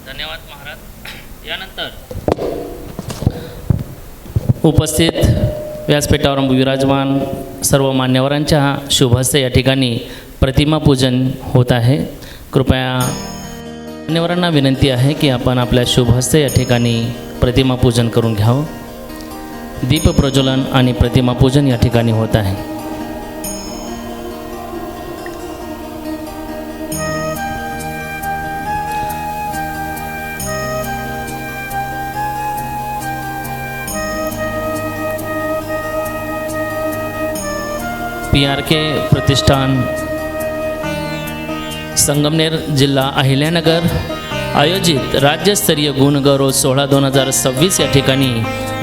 धन्यवाद महाराज. यानंतर उपस्थित व्यासपीठावर विराजमान सर्व मान्यवरांच्या शुभहस्ते या ठिकाणी प्रतिमा पूजन होत आहे. कृपया मान्यवरांना विनंती आहे की आपण आपल्या शुभहस्ते या ठिकाणी प्रतिमा पूजन करून घ्यावं. दीप प्रज्वलन आणि प्रतिमा पूजन या ठिकाणी होत आहे. PRK प्रतिष्ठान संगमनेर जिल्हा अहिल्यानगर आयोजित राज्यस्तरीय गुणगौरव सोहळा 2026 या ठिकाणी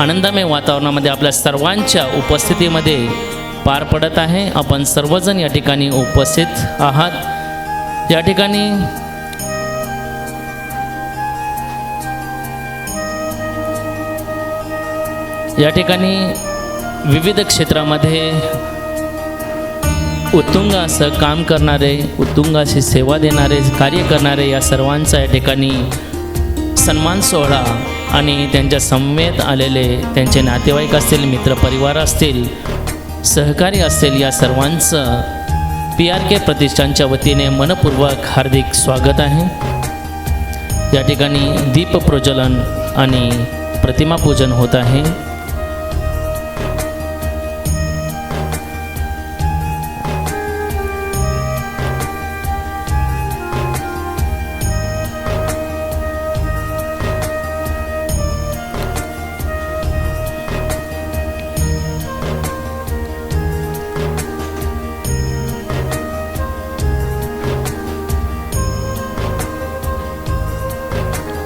आनंदमय वातावरणामध्ये आपल्या सर्वांच्या उपस्थितीमध्ये पार पडत आहे. आपण सर्वजण या ठिकाणी उपस्थित आहात. या ठिकाणी विविध क्षेत्रामध्ये उत्तुंग असं काम करणारे, उत्तुंग अशी सेवा देणारे, कार्य करणारे या सर्वांचा या ठिकाणी सन्मान सोहळा आणि त्यांच्या समवेत आलेले त्यांचे नातेवाईक असतील, मित्रपरिवार असतील, सहकारी असतील, या सर्वांचं PRK प्रतिष्ठानच्या वतीने मनपूर्वक हार्दिक स्वागत आहे. या ठिकाणी दीप प्रज्वलन आणि प्रतिमा पूजन होत आहे.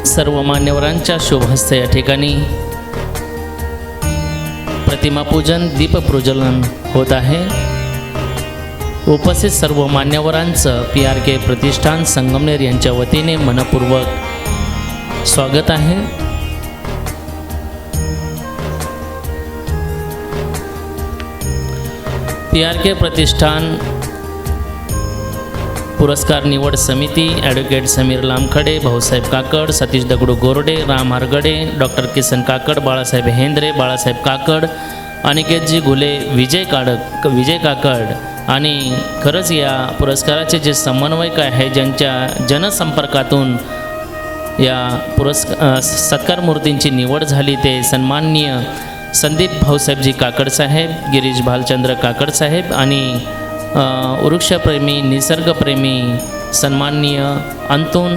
सर्व मान्यवरांच्या शुभहस्ते या ठिकाणी प्रतिमा पूजन, दीप प्रज्वलन होत आहे. उपस्थित सर्व मान्यवरांचं PRK प्रतिष्ठान संगमनेर यांच्या वतीने मनपूर्वक स्वागत आहे. PRK प्रतिष्ठान पुरस्कार निवड समिती ॲडव्होकेट समीर लामखडे, भाऊसाहेब काकड, सतीश दगडू गोरडे, राम हरगडे, डॉक्टर किसन काकड, बाळासाहेब हेंद्रे, बाळासाहेब काकड, अनिकेतजी घुले, विजय काकड आणि खरंच या पुरस्काराचे जे समन्वयक आहे, ज्यांच्या जनसंपर्कातून या सत्कार मूर्तींची निवड झाली, ते सन्माननीय संदीप भाऊसाहेबजी काकड साहेब, गिरीश भालचंद्र काकड साहेब आणि वृक्षप्रेमी, निसर्गप्रेमी सन्माननीय अंतून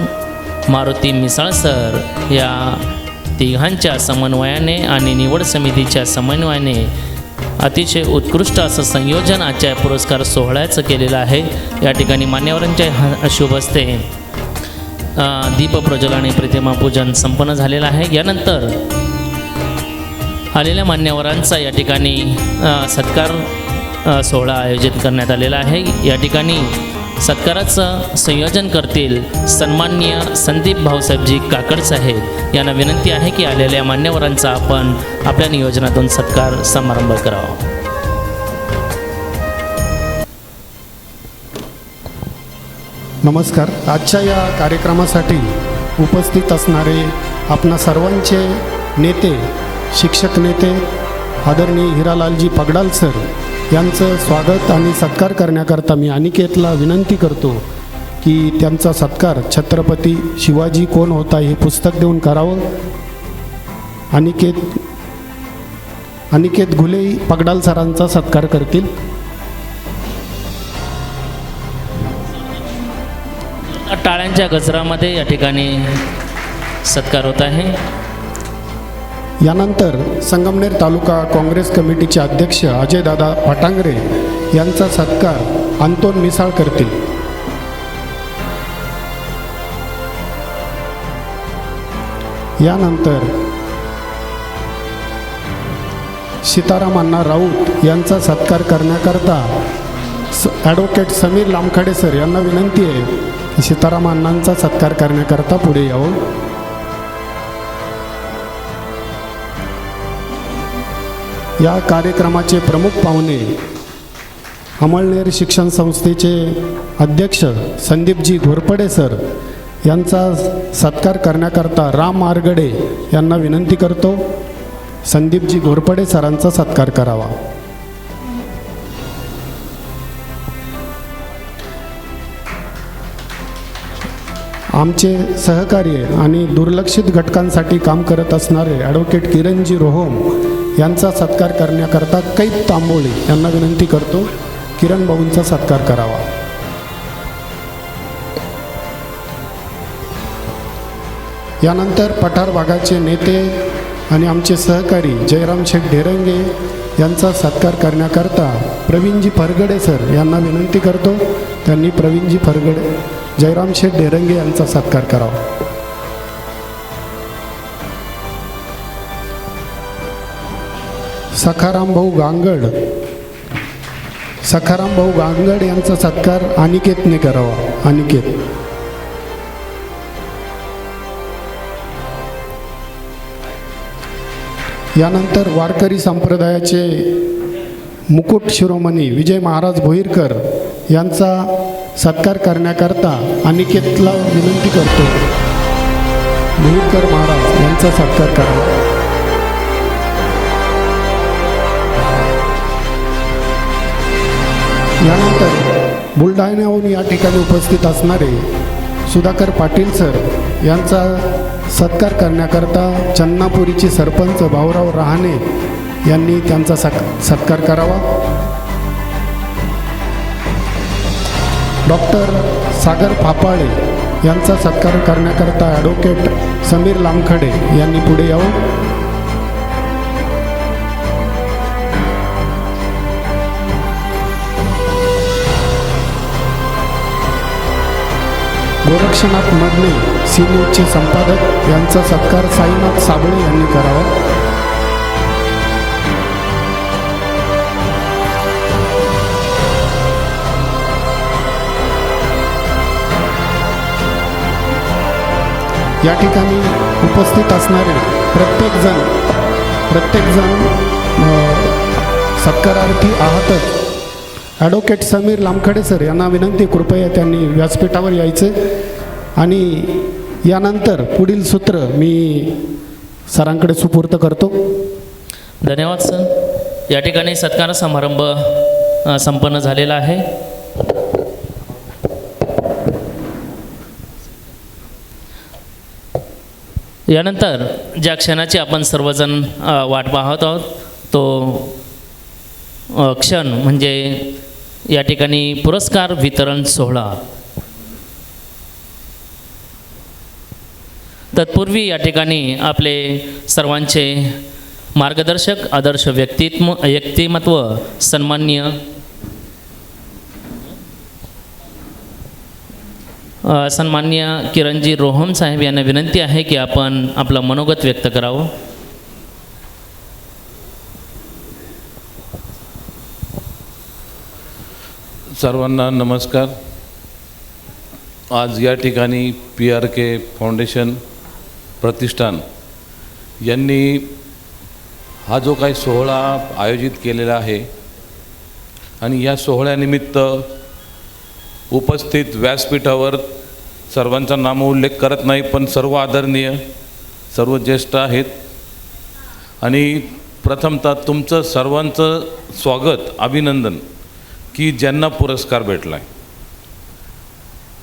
मारुती मिसाळ सर, या तिघांच्या समन्वयाने आणि निवड समितीच्या समन्वयाने अतिशय उत्कृष्ट असं संयोजन आजच्या पुरस्कार सोहळ्याचं केलेलं आहे. या ठिकाणी मान्यवरांच्या शुभ हस्ते दीप प्रज्वलन आणि प्रतिमा पूजन संपन्न झालेलं आहे. यानंतर आलेल्या मान्यवरांचा या ठिकाणी सत्कार सोहळा आयोजित करण्यात आलेला आहे. या ठिकाणी सत्काराचं संयोजन करतील सन्माननीय संदीप भाऊसाहेबजी काकड साहेब. यांना विनंती आहे की आलेल्या मान्यवरांचा आपण आपल्या नियोजनातून सत्कार समारंभ करावा. नमस्कार. आजच्या या कार्यक्रमासाठी उपस्थित असणारे आपणा सर्वांचे नेते, शिक्षक नेते आदरणीय हिरालालजी पगडाल सर यांचं स्वागत आणि सत्कार करण्याकरता मी अनिकेतला विनंती करतो की त्यांचा सत्कार छत्रपती शिवाजी कोण होता हे पुस्तक देऊन करावं. अनिकेत घुले पगडाल सरांचा सत्कार करतील. टाळ्यांच्या गजरामध्ये या ठिकाणी सत्कार होत आहे. यानंतर संगमनेर तालुका काँग्रेस कमिटीचे अध्यक्ष अजयदादा फटांगरे यांचा सत्कार अंतोन मिसाळ करतील. यानंतर सीताराम अण्णा राऊत यांचा सत्कार करण्याकरता ॲडव्होकेट समीर लामखडे सर यांना विनंती आहे की सीताराम अण्णांचा सत्कार करण्याकरता पुढे यावं. या कार्यक्रमाचे प्रमुख पाहुणे अमळनेर शिक्षण संस्थेचे अध्यक्ष संदीपजी घोरपडे सर यांचा सत्कार करण्याकरता राम आरगडे यांना विनंती करतो. संदीपजी घोरपडे सरांचा सत्कार करावा. आमचे सहकार्य आणि दुर्लक्षित घटकांसाठी काम करत असणारे ॲडव्होकेट किरणजी रोहोम यांचा सत्कार करण्याकरता कैत तांबोळे यांना विनंती करतो. किरण भाऊंचा सत्कार करावा. यानंतर पठार भागाचे नेते आणि आमचे सहकारी जयराम शेठ ढेरंगे यांचा सत्कार करण्याकरता प्रवीणजी फरगडे सर यांना विनंती करतो. त्यांनी प्रवीणजी फरगडे जयराम शेठ ढेरंगे यांचा सत्कार करावा. सखाराम भाऊ गांगड यांचा सत्कार अनिकेतने करावा. अनिकेत. यानंतर वारकरी संप्रदायाचे मुकुट शिरोमणी विजय महाराज भोईरकर यांचा सत्कार करण्याकरता अनिकेतला विनंती करतो. भोईरकर महाराज यांचा सत्कार करावा. यानंतर बुलढाण्याहून या ठिकाणी उपस्थित असणारे सुधाकर पाटील सर यांचा सत्कार करण्याकरता चन्नापुरीचे सरपंच भाऊराव रहाणे यांनी त्यांचा सत्कार करावा. डॉक्टर सागर फापाळे यांचा सत्कार करण्याकरता ॲडव्होकेट समीर लामखडे यांनी पुढे यावं. गोरक्षनाथ मदने सी न्यूजचे संपादक यांचा सत्कार साईनाथ साबळे यांनी करावा. या ठिकाणी उपस्थित असणारे प्रत्येकजण सत्कारार्थी आहातच. ॲडव्होकेट समीर लामखडे सर यांना विनंती कृपया त्यांनी व्यासपीठावर यायचे आणि यानंतर पुढील सूत्र मी सरांकडे सुपूर्त करतो. धन्यवाद सर. या ठिकाणी सत्कार समारंभ संपन्न झालेला आहे. यानंतर ज्या क्षणाची आपण सर्वजण वाट पाहत आहोत तो क्षण म्हणजे या ठिकाणी पुरस्कार वितरण सोहळा. तत्पूर्वी या ठिकाणी आपले सर्वांचे मार्गदर्शक आदर्श व्यक्तिमत्व सन्माननीय किरणजी रोहम साहेब यांना विनंती आहे की आपण आपलं मनोगत व्यक्त करावं. सर्वांना नमस्कार. आज या ठिकाणी PRK फाउंडेशन प्रतिष्ठान यांनी हा जो काही सोहळा आयोजित केलेला आहे आणि या सोहळ्यानिमित्त उपस्थित व्यासपीठावर सर्वांचा नामोल्लेख करत नाही, पण सर्व आदरणीय सर्व ज्येष्ठ आहेत आणि प्रथमतः तुमचं सर्वांचं स्वागत, अभिनंदन की ज्यांना पुरस्कार भेटला आहे.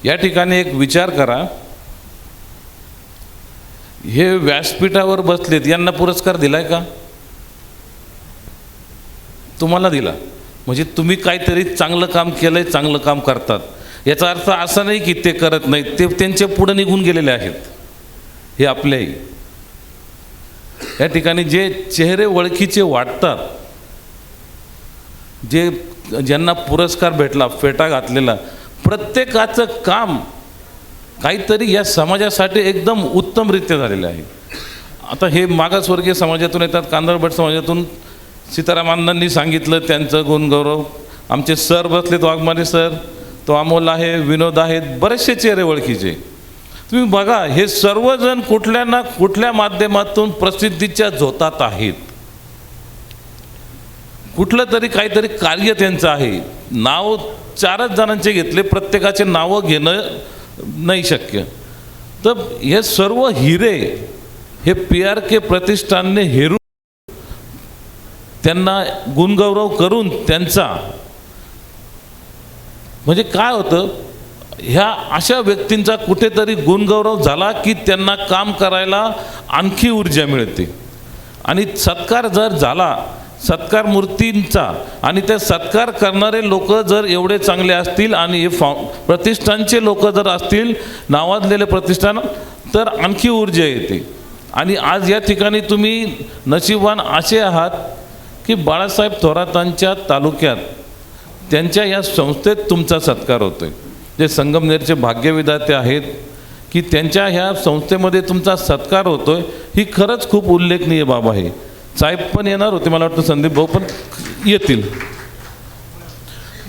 या ठिकाणी एक विचार करा, हे व्यासपीठावर बसलेत यांना पुरस्कार दिलाय का? तुम्हाला दिला म्हणजे तुम्ही काहीतरी चांगलं काम केलंय, चांगलं काम करतात. याचा अर्थ असा नाही की ते करत नाहीत, ते त्यांच्या पुढे निघून गेलेले आहेत. हे आपल्याही या ठिकाणी जे चेहरे ओळखीचे वाटतात, ज्यांना पुरस्कार भेटला, फेटा घातलेला, प्रत्येकाचं काम काहीतरी या समाजासाठी एकदम उत्तमरित्या झालेलं आहे. आता हे मागासवर्गीय समाजातून येतात, कांदळभट समाजातून सीताराम अण्णांनी सांगितलं त्यांचं गुणगौरव. आमचे सर बसलेत, वाघमारे सर, तो अमोल आहे, विनोद आहेत, बरेचसे चेहरे ओळखीचे. तुम्ही बघा, हे सर्वजण कुठल्या ना कुठल्या माध्यमातून प्रसिद्धीच्या झोतात आहेत. कुठलं तरी काहीतरी कार्य त्यांचं आहे. नाव 4च जणांचे घेतले, प्रत्येकाचे नावं घेणं नाही शक्य. तर हे सर्व हिरे हे PRK प्रतिष्ठानने हेरून त्यांना गुणगौरव करून त्यांचा म्हणजे काय होतं, ह्या अशा व्यक्तींचा कुठेतरी गुणगौरव झाला की त्यांना काम करायला आणखी ऊर्जा मिळते. आणि सत्कार जर झाला सत्कार मूर्तींचा आणि त्या सत्कार करणारे लोक जर एवढे चांगले असतील आणि हे प्रतिष्ठानचे लोक जर असतील, नावाजलेले प्रतिष्ठान, तर आणखी ऊर्जा येते. आणि आज या ठिकाणी तुम्ही नशीबवान असे आहात की बाळासाहेब थोरातांच्या तालुक्यात त्यांच्या या संस्थेत तुमचा सत्कार होतो आहे. जे संगमनेरचे भाग्यविधाते आहेत की त्यांच्या ह्या संस्थेमध्ये तुमचा सत्कार होतो आहे, ही खरंच खूप उल्लेखनीय बाब आहे. साहेब पण येणार होते, मला वाटतं संदीप भाऊ पण येतील.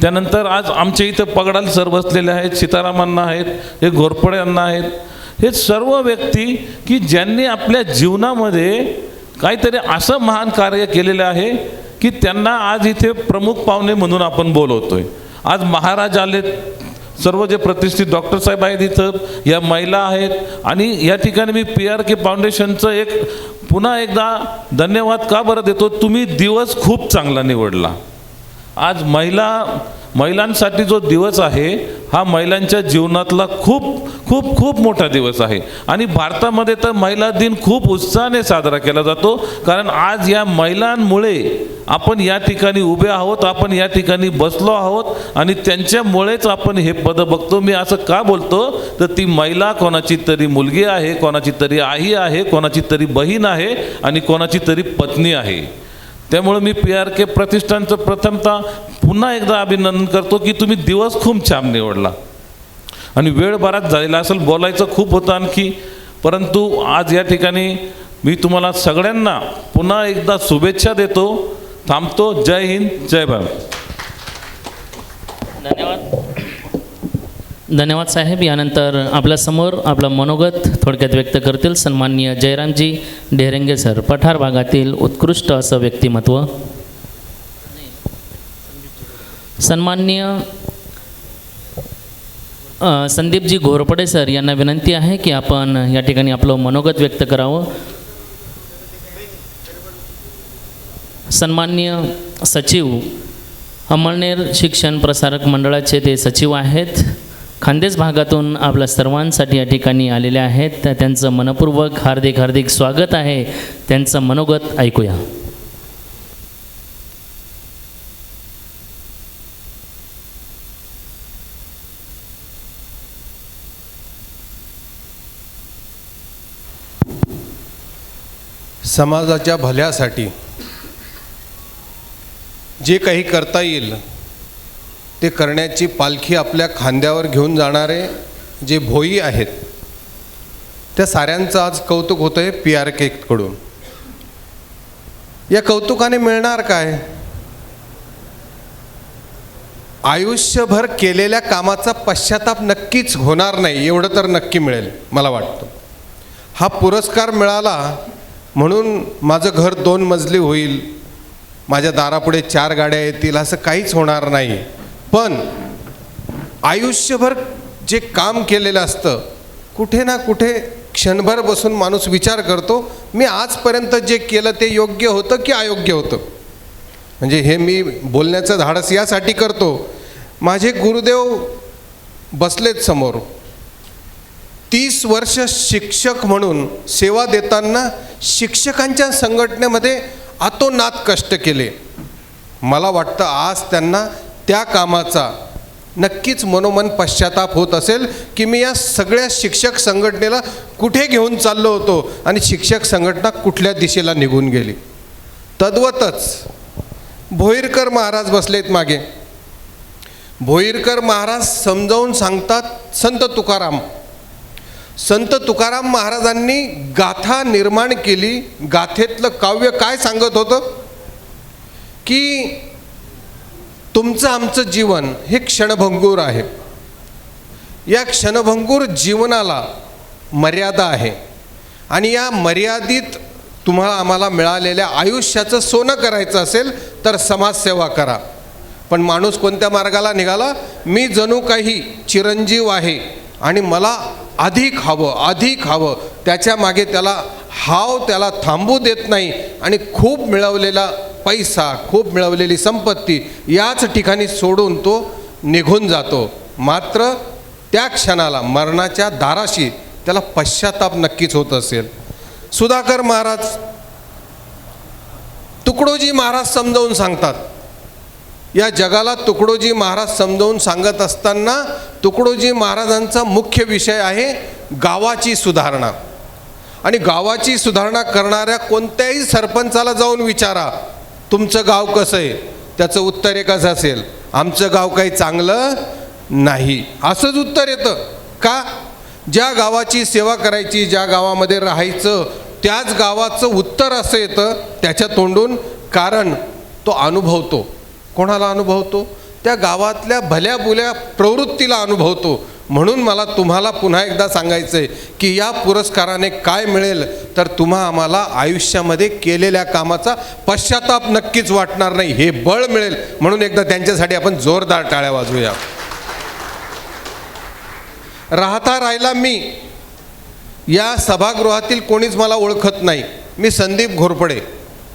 त्यानंतर आज आमच्या इथं पगडाल सर बसलेले आहेत, सीतारामांना आहेत, हे घोरपडे यांना आहेत. हे सर्व व्यक्ती की ज्यांनी आपल्या जीवनामध्ये काहीतरी असं महान कार्य केलेलं आहे की त्यांना आज इथे प्रमुख पाहुणे म्हणून आपण बोलवतोय. आज महाराज आलेत, सर्व जे प्रतिष्ठित डॉक्टर साहेब आहेत इथं, या महिला आहेत. आणि या ठिकाणी मी PRK फाउंडेशनचं एक पुन्हा एकदा धन्यवाद का बरं देतो, तुम्ही दिवस खूप चांगला निवडला. आज महिलांसाठी जो दिवस आहे हा महिलांच्या जीवनातला खूप खूप खूप मोठा दिवस आहे. आणि भारतामध्ये तर महिला दिन खूप उत्साहाने साजरा केला जातो, कारण आज या महिलांमुळे आपण या ठिकाणी उभे आहोत, आपण या ठिकाणी बसलो आहोत आणि त्यांच्यामुळेच आपण हे पद बघतो. मी असं का बोलतो, तर ती महिला कोणाची तरी मुलगी आहे, कोणाची तरी आई आहे, कोणाची तरी बहीण आहे आणि कोणाची तरी पत्नी आहे. त्यामुळे मी PRK प्रतिष्ठानचं प्रथमतः पुन्हा एकदा अभिनंदन करतो की तुम्ही दिवस खूप छान निवडला. आणि वेळ बराच झालेला असेल, बोलायचं खूप होतं आणखी, परंतु आज या ठिकाणी मी तुम्हाला सगळ्यांना पुन्हा एकदा शुभेच्छा देतो. थांबतो. जय हिंद, जय भारत. धन्यवाद साहेब. यानंतर आपल्यासमोर आपलं मनोगत थोडक्यात व्यक्त करतील सन्माननीय जयरामजी ढेरेंगे सर, पठार भागातील उत्कृष्ट असं व्यक्तिमत्व. सन्माननीय संदीपजी घोरपडे सर यांना विनंती आहे की आपण या ठिकाणी आपलं मनोगत व्यक्त करावं. सन्माननीय सचिव, अमळनेर शिक्षण प्रसारक मंडळाचे ते सचिव आहेत, खान्देश भागातून आपल्या सर्वांसाठी या ठिकाणी आलेले आहेत. त्यांचं मनपूर्वक हार्दिक स्वागत आहे. त्यांचं मनोगत ऐकूया. समाजाच्या भल्यासाठी जे काही करता येईल ते करण्याची पालखी आपल्या खांद्यावर घेऊन जाणारे जे भोई आहेत त्या साऱ्यांचं आज कौतुक होतं आहे PRK कडून. या कौतुकाने मिळणार काय? आयुष्यभर केलेल्या कामाचा पश्चाताप नक्कीच होणार नाही, एवढं तर नक्की मिळेल मला वाटतं. हा पुरस्कार मिळाला म्हणून माझं घर 2 मजली होईल, माझ्या दारापुढे 4 गाड्या येतील असं काहीच होणार नाही. पण आयुष्यभर जे काम केलेलं असतं कुठे ना कुठे क्षणभर बसून माणूस विचार करतो, मी आजपर्यंत जे केलं ते योग्य होतं की अयोग्य होतं. म्हणजे हे मी बोलण्याचं धाडस यासाठी करतो, माझे गुरुदेव बसलेत समोर. 30 वर्ष शिक्षक म्हणून सेवा देताना शिक्षकांच्या संघटनेमध्ये अतोनात कष्ट केले. मला वाटतं आज त्यांना त्या कामाचा नक्कीच मनोमन पश्चाताप होत असेल की मी या सगळ्या शिक्षक संघटनेला कुठे घेऊन चाललो होतो आणि शिक्षक संघटना कुठल्या दिशेला निघून गेली. तद्वतच भोईरकर महाराज बसलेत मागे. भोईरकर महाराज समजावून सांगतात संत तुकाराम. संत तुकाराम महाराजांनी गाथा निर्माण केली. गाथेतलं काव्य काय सांगत होतं की तुमचं आमचं जीवन हे क्षणभंगूर आहे. या क्षणभंगूर जीवनाला मर्यादा आहे आणि या मर्यादित तुम्हाला आम्हाला मिळालेल्या आयुष्याचं सोनं करायचं असेल तर समाजसेवा करा. पण माणूस कोणत्या मार्गाला निघाला? मी जणू काही चिरंजीव आहे आणि मला अधिक हवं. त्याच्या मागे त्याला त्याला थांबू देत नाही आणि खूप मिळवलेला पैसा, खूप मिळवलेली संपत्ती याच ठिकाणी सोडून तो निघून जातो. मात्र त्या क्षणाला मरणाच्या दाराशी त्याला पश्चाताप नक्कीच होत असेल. सुधाकर महाराज, तुकडोजी महाराज समजावून सांगतात. या जगाला तुकडोजी महाराज समजावून सांगत असताना तुकडोजी महाराजांचा मुख्य विषय आहे गावाची सुधारणा. आणि गावाची सुधारणा करणाऱ्या कोणत्याही सरपंचाला जाऊन विचारा तुमचं गाव कसं आहे, त्याचं उत्तर एकच असेल, आमचं गाव काही चांगलं नाही. असंच उत्तर येतं. का? ज्या गावाची सेवा करायची, ज्या गावामध्ये राहायचं त्याच गावाचं उत्तर असं येतं त्याच्या तोंडून. कारण तो अनुभवतो. कोणाला अनुभवतो? त्या गावातल्या भल्या बुल्या प्रवृत्तीला अनुभवतो. म्हणून मला तुम्हाला पुन्हा एकदा सांगायचं आहे की या पुरस्काराने काय मिळेल तर तुम्हा आम्हाला आयुष्यामध्ये केलेल्या कामाचा पश्चाताप नक्कीच वाटणार नाही, हे बळ मिळेल. म्हणून एकदा त्यांच्यासाठी आपण जोरदार टाळ्या वाजवूया. राहिला मी या सभागृहातील कोणीच मला ओळखत नाही. मी संदीप घोरपडे,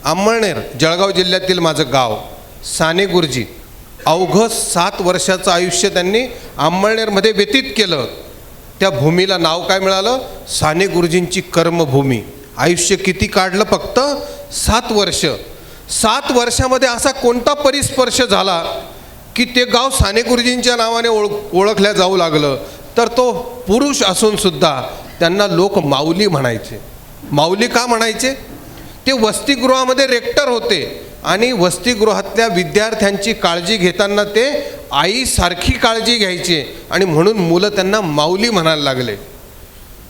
अंमळनेर, जळगाव जिल्ह्यातील माझं गाव. साने गुरुजी अवघं 7 वर्षाचं आयुष्य त्यांनी अंमळनेरमध्ये व्यतीत केलं. त्या भूमीला नाव काय मिळालं? साने गुरुजींची कर्मभूमी. आयुष्य किती काढलं? फक्त 7 वर्ष. 7 वर्षामध्ये असा कोणता परिस्पर्श झाला की ते गाव साने गुरुजींच्या नावाने ओळखल्या जाऊ लागलं? तर तो पुरुष असून सुद्धा त्यांना लोक माऊली म्हणायचे. माऊली का म्हणायचे? ते वसतिगृहामध्ये रेक्टर होते आणि वसतिगृहातल्या विद्यार्थ्यांची काळजी घेताना ते आईसारखी काळजी घ्यायचे आणि म्हणून मुलं त्यांना माऊली म्हणायला लागले.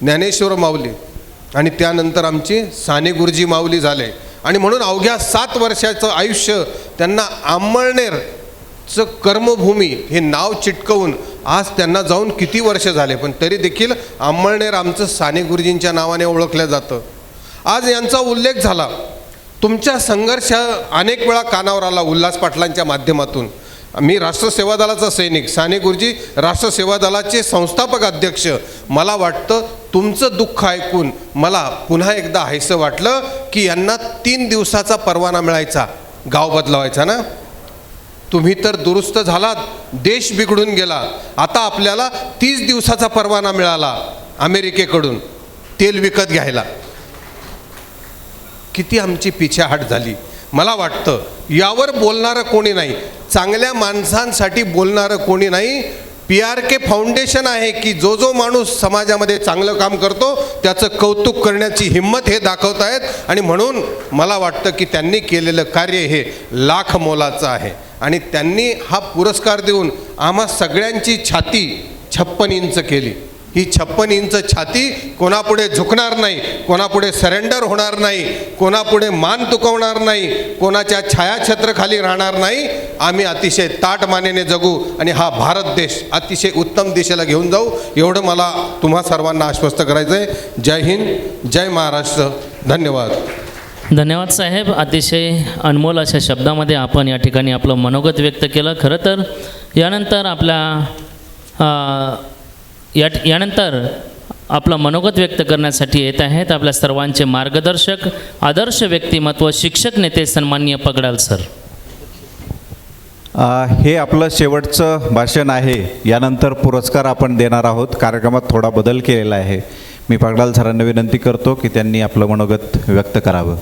ज्ञानेश्वर माऊली आणि त्यानंतर आमचे साने गुरुजी माऊली झाले. आणि म्हणून अवघ्या 7 वर्षाचं आयुष्य त्यांना अंमळनेरचं कर्मभूमी हे नाव चिटकवून आज त्यांना जाऊन किती वर्ष झाले, पण तरी देखील अंमळनेर आमचं साने गुरुजींच्या नावाने ओळखलं जातं. आज यांचा उल्लेख झाला. तुमच्या संघर्ष अनेक वेळा कानावर आला उल्हास पाटलांच्या माध्यमातून. मी राष्ट्रसेवा दलाचा सैनिक, साने गुरुजी राष्ट्रसेवा दलाचे संस्थापक अध्यक्ष. मला वाटतं तुमचं दुःख ऐकून मला पुन्हा एकदा हायसं वाटलं की यांना 3 दिवसाचा परवाना मिळायचा गाव बदलवायचा ना. तुम्ही तर दुरुस्त झालात, देश बिघडून गेला. आता आपल्याला 30 दिवसाचा परवाना मिळाला अमेरिकेकडून तेल विकत घ्यायला. किती आमची पिछेहाट झाली. मला वाटतं यावर बोलणारं कोणी नाही, चांगल्या माणसांसाठी बोलणारं कोणी नाही. PRK फाउंडेशन आहे की जो जो माणूस समाजामध्ये चांगलं काम करतो त्याचं कौतुक करण्याची हिंमत हे दाखवत आहेत आणि म्हणून मला वाटतं की त्यांनी केलेलं कार्य हे लाख मोलाचं आहे आणि त्यांनी हा पुरस्कार देऊन आम्हा सगळ्यांची छाती 56 इंच केली. ही 56 इंच छाती कोणापुढे झुकणार नाही, कोणापुढे सरेंडर होणार नाही, कोणापुढे मान तुकवणार नाही, कोणाच्या छायाछत्राखाली राहणार नाही. आम्ही अतिशय ताठ मानेने जगू आणि हा भारत देश अतिशय उत्तम दिशेला घेऊन जाऊ एवढं मला तुम्हा सर्वांना आश्वस्त करायचं आहे. जय हिंद, जय महाराष्ट्र. धन्यवाद. धन्यवाद साहेब. अतिशय अनमोल अशा शब्दामध्ये आपण या ठिकाणी आपलं मनोगत व्यक्त केलं. खरं तर यानंतर यानंतर आपलं मनोगत व्यक्त करण्यासाठी येत आहेत आपल्या सर्वांचे मार्गदर्शक, आदर्श व्यक्तिमत्व, शिक्षक नेते सन्माननीय पगडाल सर. हे आपलं शेवटचं भाषण आहे. यानंतर पुरस्कार आपण देणार आहोत. कार्यक्रमात थोडा बदल केलेला आहे. मी पगडाल सरांना विनंती करतो की त्यांनी आपलं मनोगत व्यक्त करावं.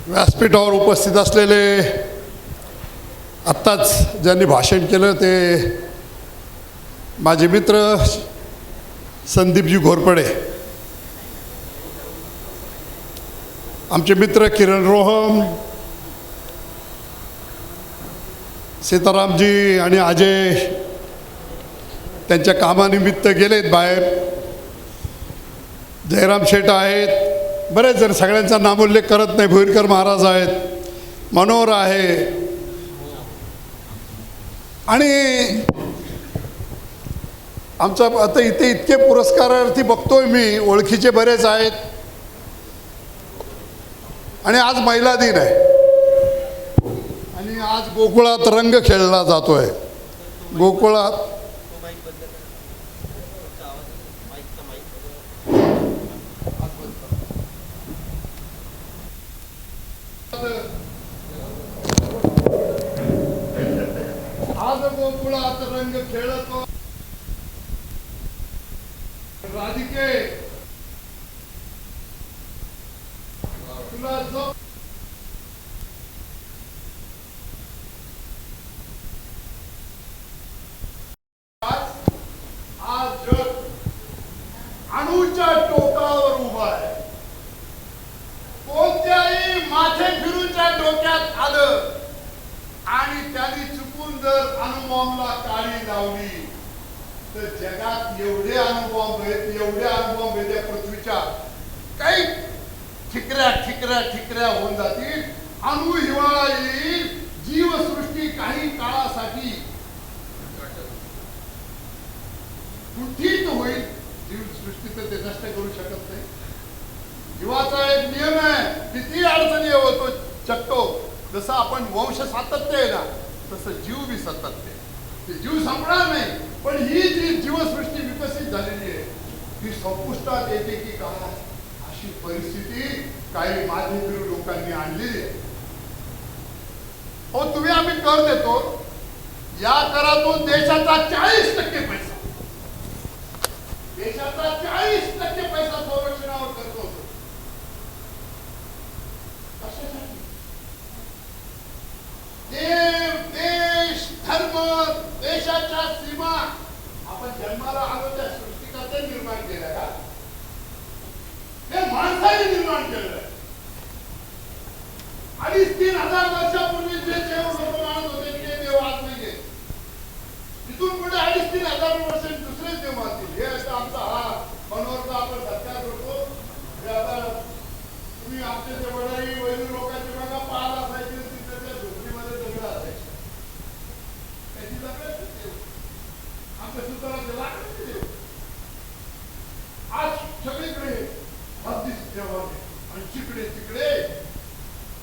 व्यासपीठावर उपस्थित असलेले आत्ताच ज्यांनी भाषण केलं ते माझे मित्र संदीपजी घोरपडे, आमचे मित्र किरण रोहम, सीतारामजी आणि अजय त्यांच्या कामानिमित्त गेलेत बाहेर. जयराम शेठ आहेत, बरेच जण, सगळ्यांचा नामोल्लेख करत नाही. भोईरकर महाराज आहेत, मनोहर आहे आणि आमचा आता इथे इतके पुरस्कारार्थी बघतोय मी, ओळखीचे बरेच आहेत. आणि आज महिला दिन आहे आणि आज गोकुळात रंग खेळला जातोय. गोकुळात आज गोकुळात रंग खेळतो राधिके तुला जो आज जग अणूच्या टोकावर उभा आहे. कोणत्याही माथे फिरूच्या डोक्यात आलं आणि त्यांनी चुकून जर अणुबॉम्बला काळी लावली तर जगात एवढे अणुबॉम्ब आहेत, एवढे अणुबॉम्ब आहेत, पृथ्वीच्या काही ठिकऱ्या ठिकऱ्या ठिकऱ्या होऊन जातील. अणु हिवाळा येईल, जीवसृष्टी काही काळासाठी कुठीच होईल. जीवसृष्टी तर ते नष्ट करू शकत नाही. जीवाचा एक नियम आहे, किती अडचणी होतो चक्को. जसं आपण वंश सातत्य आहे ना, तसं जीव बी सातत्य. ते जीव संपणार नाही, पण ही जी जीवसृष्टी विकसित झालेली आहे ती संपुष्टात येते की काय अशी परिस्थिती काही माध्यमिक लोकांनी आणलेली आहे. हो, तुम्ही आम्ही कर देतो, या करातून देशाचा 40% पैसा, देशाचा 40% पैसा संरक्षणावर खर्च होतो. कशासाठी? देव, देश, धर्म, देशाच्या सीमा आपण जन्माला आलो त्या सृष्टिकर्त्या निर्माण केल्या का? हे माणसाने निर्माण केलं. 2,500-3,000 वर्षापूर्वी जे देव लोक मानत होते ते देव आज नाहीये. इथून पुढे 2,500-3,000 वर्ष दुसरे देव मानतील. हे आता आमचा हा मनोहरचा आपण सत्कार करतो. हे आता तुम्ही आमचे जे वडाई वैद्य लोकांचे बघा पाल असायचे, तिथे झोपडीमध्ये दगड असायचे. त्याची दगड देव आमच्या सुताराचे लाकडाचे देव. आज सगळीकडे हद्दीच देवाने आणि तिकडे तिकडे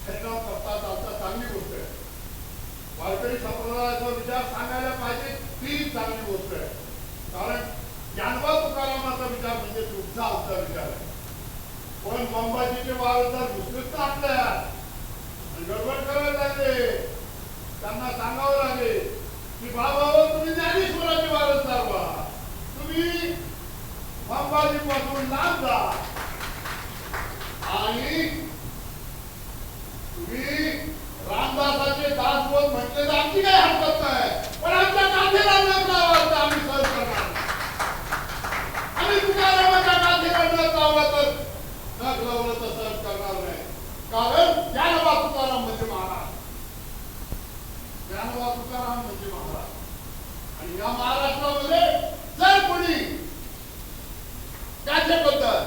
खेळाव करता चालता चांगली गोष्ट आहे. वारकरी संप्रदायाचा विचार सांगायला पाहिजे, ती चांगली गोष्ट आहे. कारण ज्ञानोबा तुकारामाचा विचार म्हणजे तुमचा आमचा विचार आहे. पण बंबाजीचे वारसदार घुसलेत तर आपल्या गडबड करायला लागले. त्यांना सांगावं लागेल की बाबा तुम्ही ज्ञानेश्वराचे वारसदार व्हा, तुम्ही अंबाजीपासून लांब जा आणि तुम्ही रामदासाचे दासबोध म्हटले तर आमची काही हरकत नाही, पण आमच्या काठीला न लावाल तर आम्ही सहन करणार नाही. आम्ही तुकारामाच्या काठीला न लावलं तर नख लावलं तर सहन करणार नाही. कारण ज्ञानोबा तुकाराम म्हणजे महाराज, ज्ञानोबा तुकाराम म्हणजे महाराज. आणि या महाराष्ट्रामध्ये जर कोणी त्याच्याबद्दल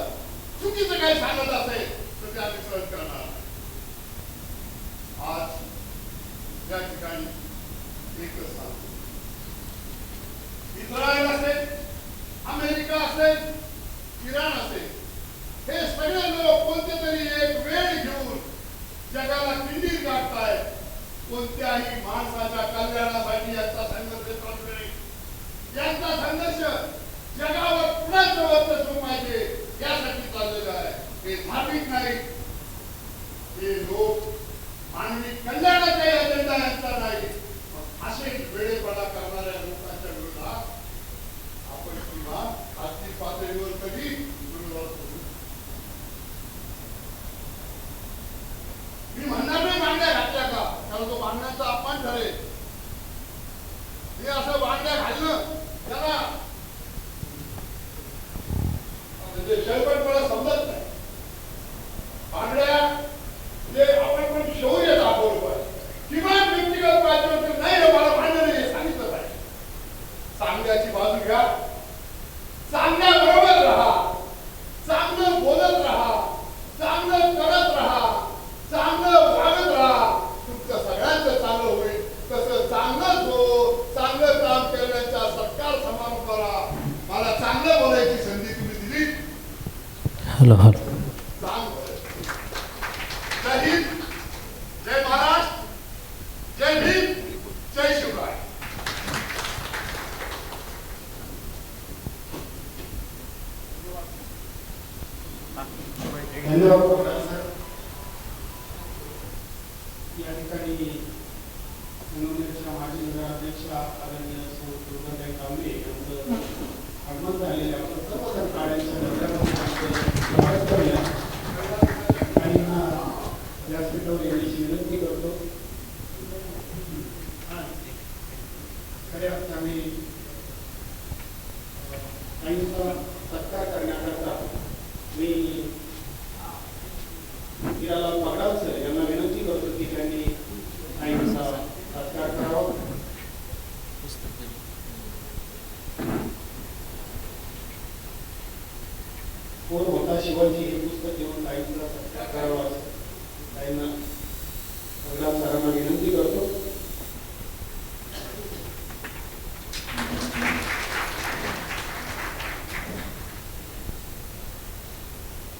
चुकीचं काही सांगत असेल तर ते आम्ही सहन करणार. आज या ठिकाणी एकच सांगतो, इस्रायल असेल, अमेरिका असेल, इराण असेल, हे सगळे लोक कोणते तरी एक वेळ घेऊन जगाला किंडीर काढतायत. कोणत्याही माणसाच्या कल्याणासाठी यांचा संघर्ष चालू नाही. यांचा संघर्ष जगावर कुणाचं वर्चस्व पाहिजे यासाठी चाललेलं आहे. हे धार्मिक नाही, हे लोक मानवी कल्याणाचा अजेंडा यांचा नाही. असे वेळेपणा करणाऱ्या लोकांच्या विरोधात आपण किंवा खाजगी पातळीवर कधी विरोधात करू. मी म्हणणार नाही बांगड्या घातल्या का, कारण तो बांगड्यांचा अपमान ठरेल. हे असं बांगड्या घालणं त्याला शेवट मला समजत नाही. बांगड्या जे आपण पण शौर्य दाखवलं पाहिजे, किमान व्यक्तिगत पाहिजे नाही हे मला भांडण नाही सांगितलं पाहिजे. चांगल्याची बाजू घ्या, चांगल्या बरोबर राहा, चांगलं बोलत राहा, चांगलं करत राहा, चांगलं वागत राहा. तुमचं सगळ्यांचं चांगलं होईल. तसं चांगलंच हो, चांगलं काम करण्याच्या सत्कार समारंभाला मला चांगलं बोलायची संधी तुम्ही दिली. हॅलो हॅलो जय हिंद, जय महाराष्ट्र, जय भीम, जय शिवराय. धन्यवाद. या ठिकाणी माजी नगराध्यक्ष आदरणीय सुब्रताई कांबळे यांचं आगमन झालेले आपण सर्वजण काळ्यांच्या नगराध्यक्ष व्यासपीठावर येण्याची विनंती करतो. खऱ्या अर्थाने काहींचा सत्कार करण्याकरता मी हिरालाल पगडाल सर यांना विनंती करतो की त्यांनी काहींचा सत्कार करावा. कोण होता शिवाजी हे पुस्तक घेऊन काहींचा सत्कार करावा असं काहींना पगडाल सरांना विनंती करतो.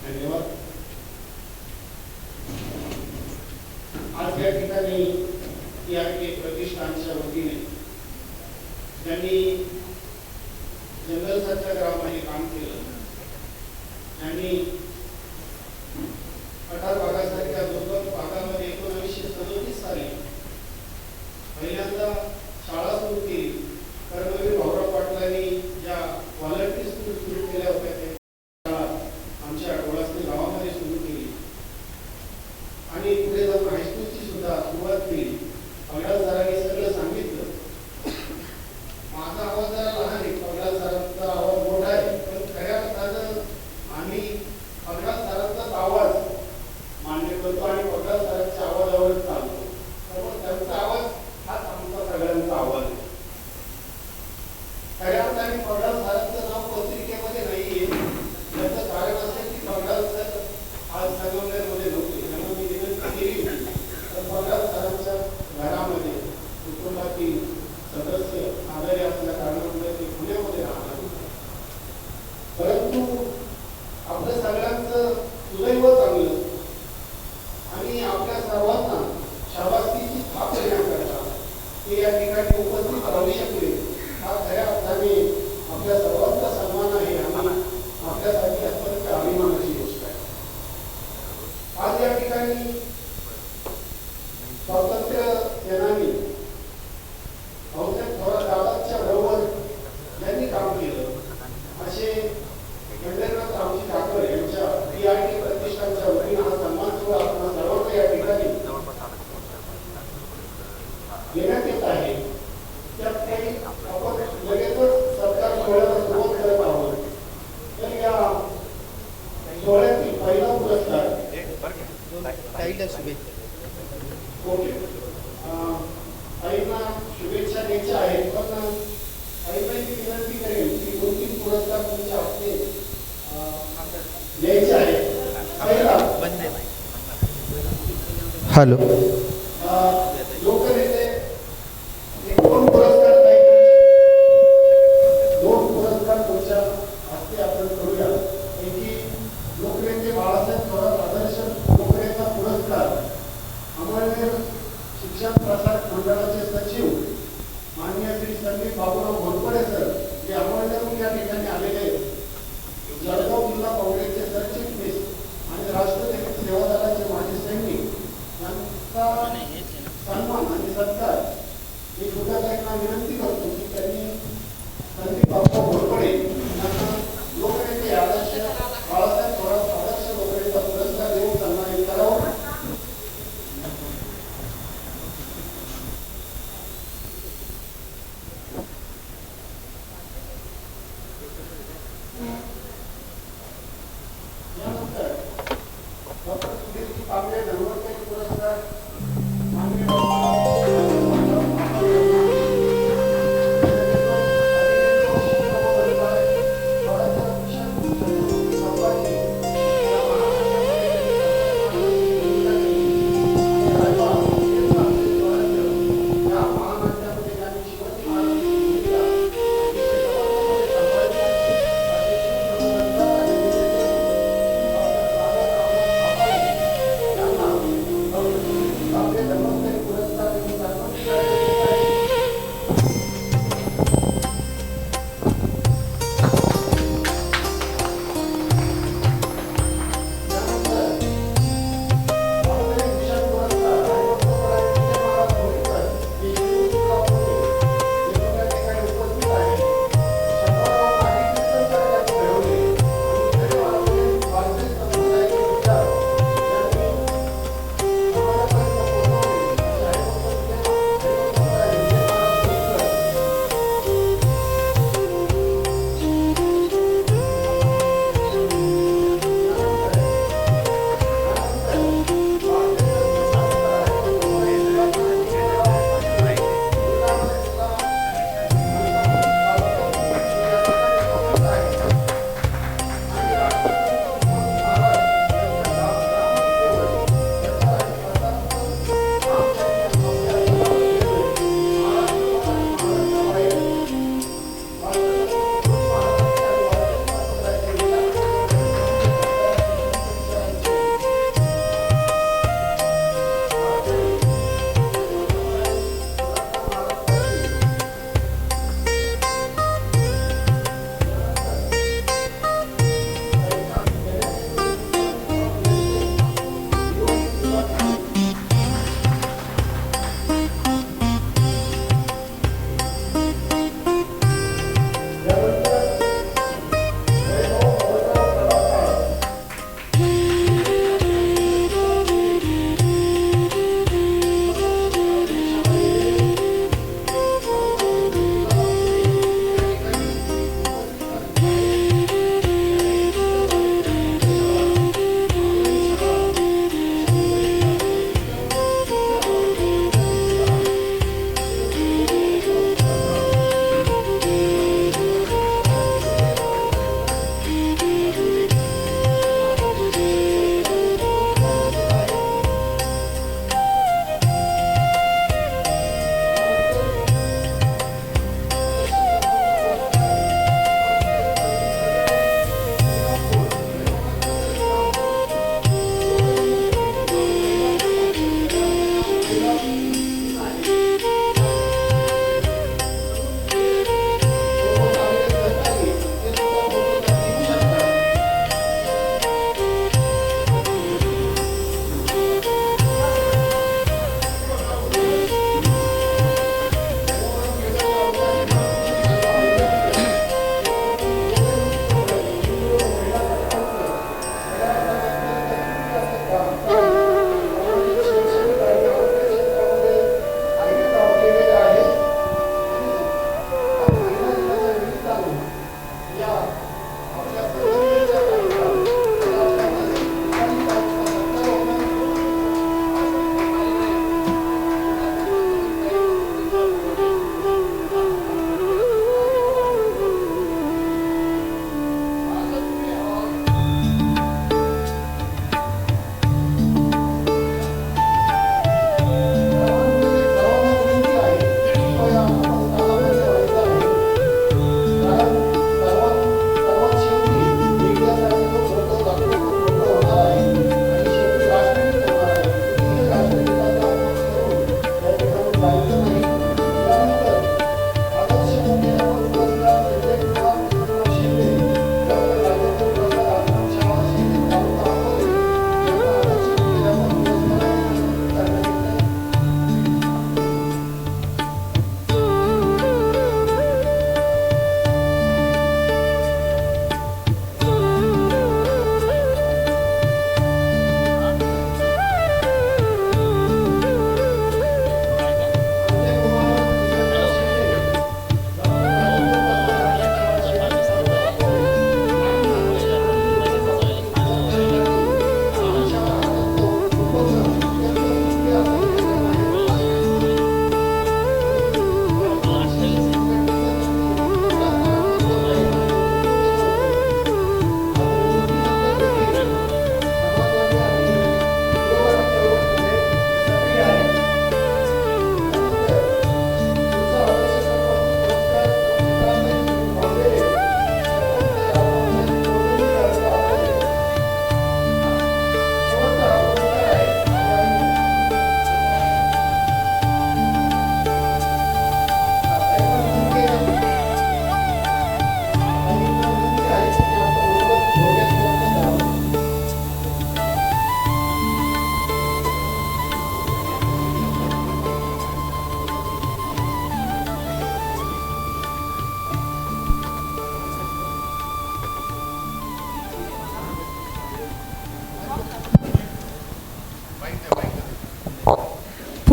धन्यवाद. आज या ठिकाणी PRK प्रतिष्ठानच्या वतीने ज्यांनी जंगल सत्याग्रहामध्ये काम केलं, ज्यांनी पठार भागासारख्या दुर्गम भागामध्ये 1937 साली पहिल्यांदा शाळा सुरू केली. कर्मवीर भाऊराव पाटलांनी ज्या व्हॉलंटियर स्कूल सुरू केल्या होत्या त्या आमच्या डोळासने गावामध्ये सुरू केली आणि पुढे जाऊन हायस्कूलची सुद्धा सुरुवात केली. पगडाल सरांनी सगळं सांगितलं. माझा आवाज जरा लहान आहे, पगडाल सरांचा आवाज मोठा आहे, पण खऱ्या अर्थानं आम्ही सोहळ्यातील पहिला पुरस्कार ओके. आईंना शुभेच्छा द्यायच्या आहेत, पण आईंना मी विनंती करेन की 2-3 पुरस्कार तुमच्या हस्ते द्यायचे आहेत. हॅलो. लोकनेते 2 पुरस्कार दोन पुरस्कार तुमच्या हस्ते आपण करूया. पैकी लोकनेते बाळासाहेब थोरात आदर्श लोकनेता पुरस्कार अमळनेर शिक्षण प्रसारक मंडळाचे सचिव माननीय श्री संदीप बाबूराव घोरपडे सर जे अमळनेर या ठिकाणी आलेले आहेत. जळगाव जिल्हा काँग्रेसचे सरचिटणीस आणि राष्ट्रसेवा सेवा दलाचे माजी सैनिक यांचा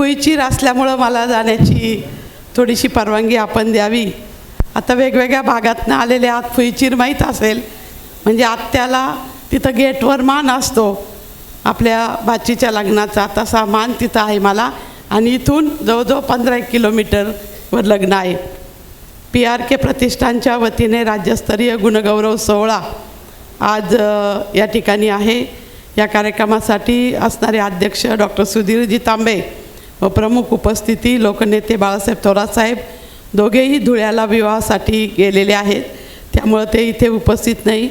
फुईचीर असल्यामुळं मला जाण्याची थोडीशी परवानगी आपण द्यावी. आता वेगवेगळ्या भागातनं आलेले आत फुईचीर माहीत असेल, म्हणजे आत्याला तिथं गेटवर मान असतो आपल्या बाचीच्या लग्नाचा, तसा मान तिथं आहे मला. आणि इथून जवळजवळ 15 किलोमीटरवर लग्न आहे. PRK प्रतिष्ठानच्या वतीने राज्यस्तरीय गुणगौरव सोहळा आज या ठिकाणी आहे. या कार्यक्रमासाठी असणारे अध्यक्ष डॉक्टर सुधीरजी तांबे व प्रमुख उपस्थिती लोकनेते बाळासाहेब थोरातसाहेब, दोघेही धुळ्याला विवाहासाठी गेलेले आहेत, त्यामुळं ते इथे उपस्थित नाही.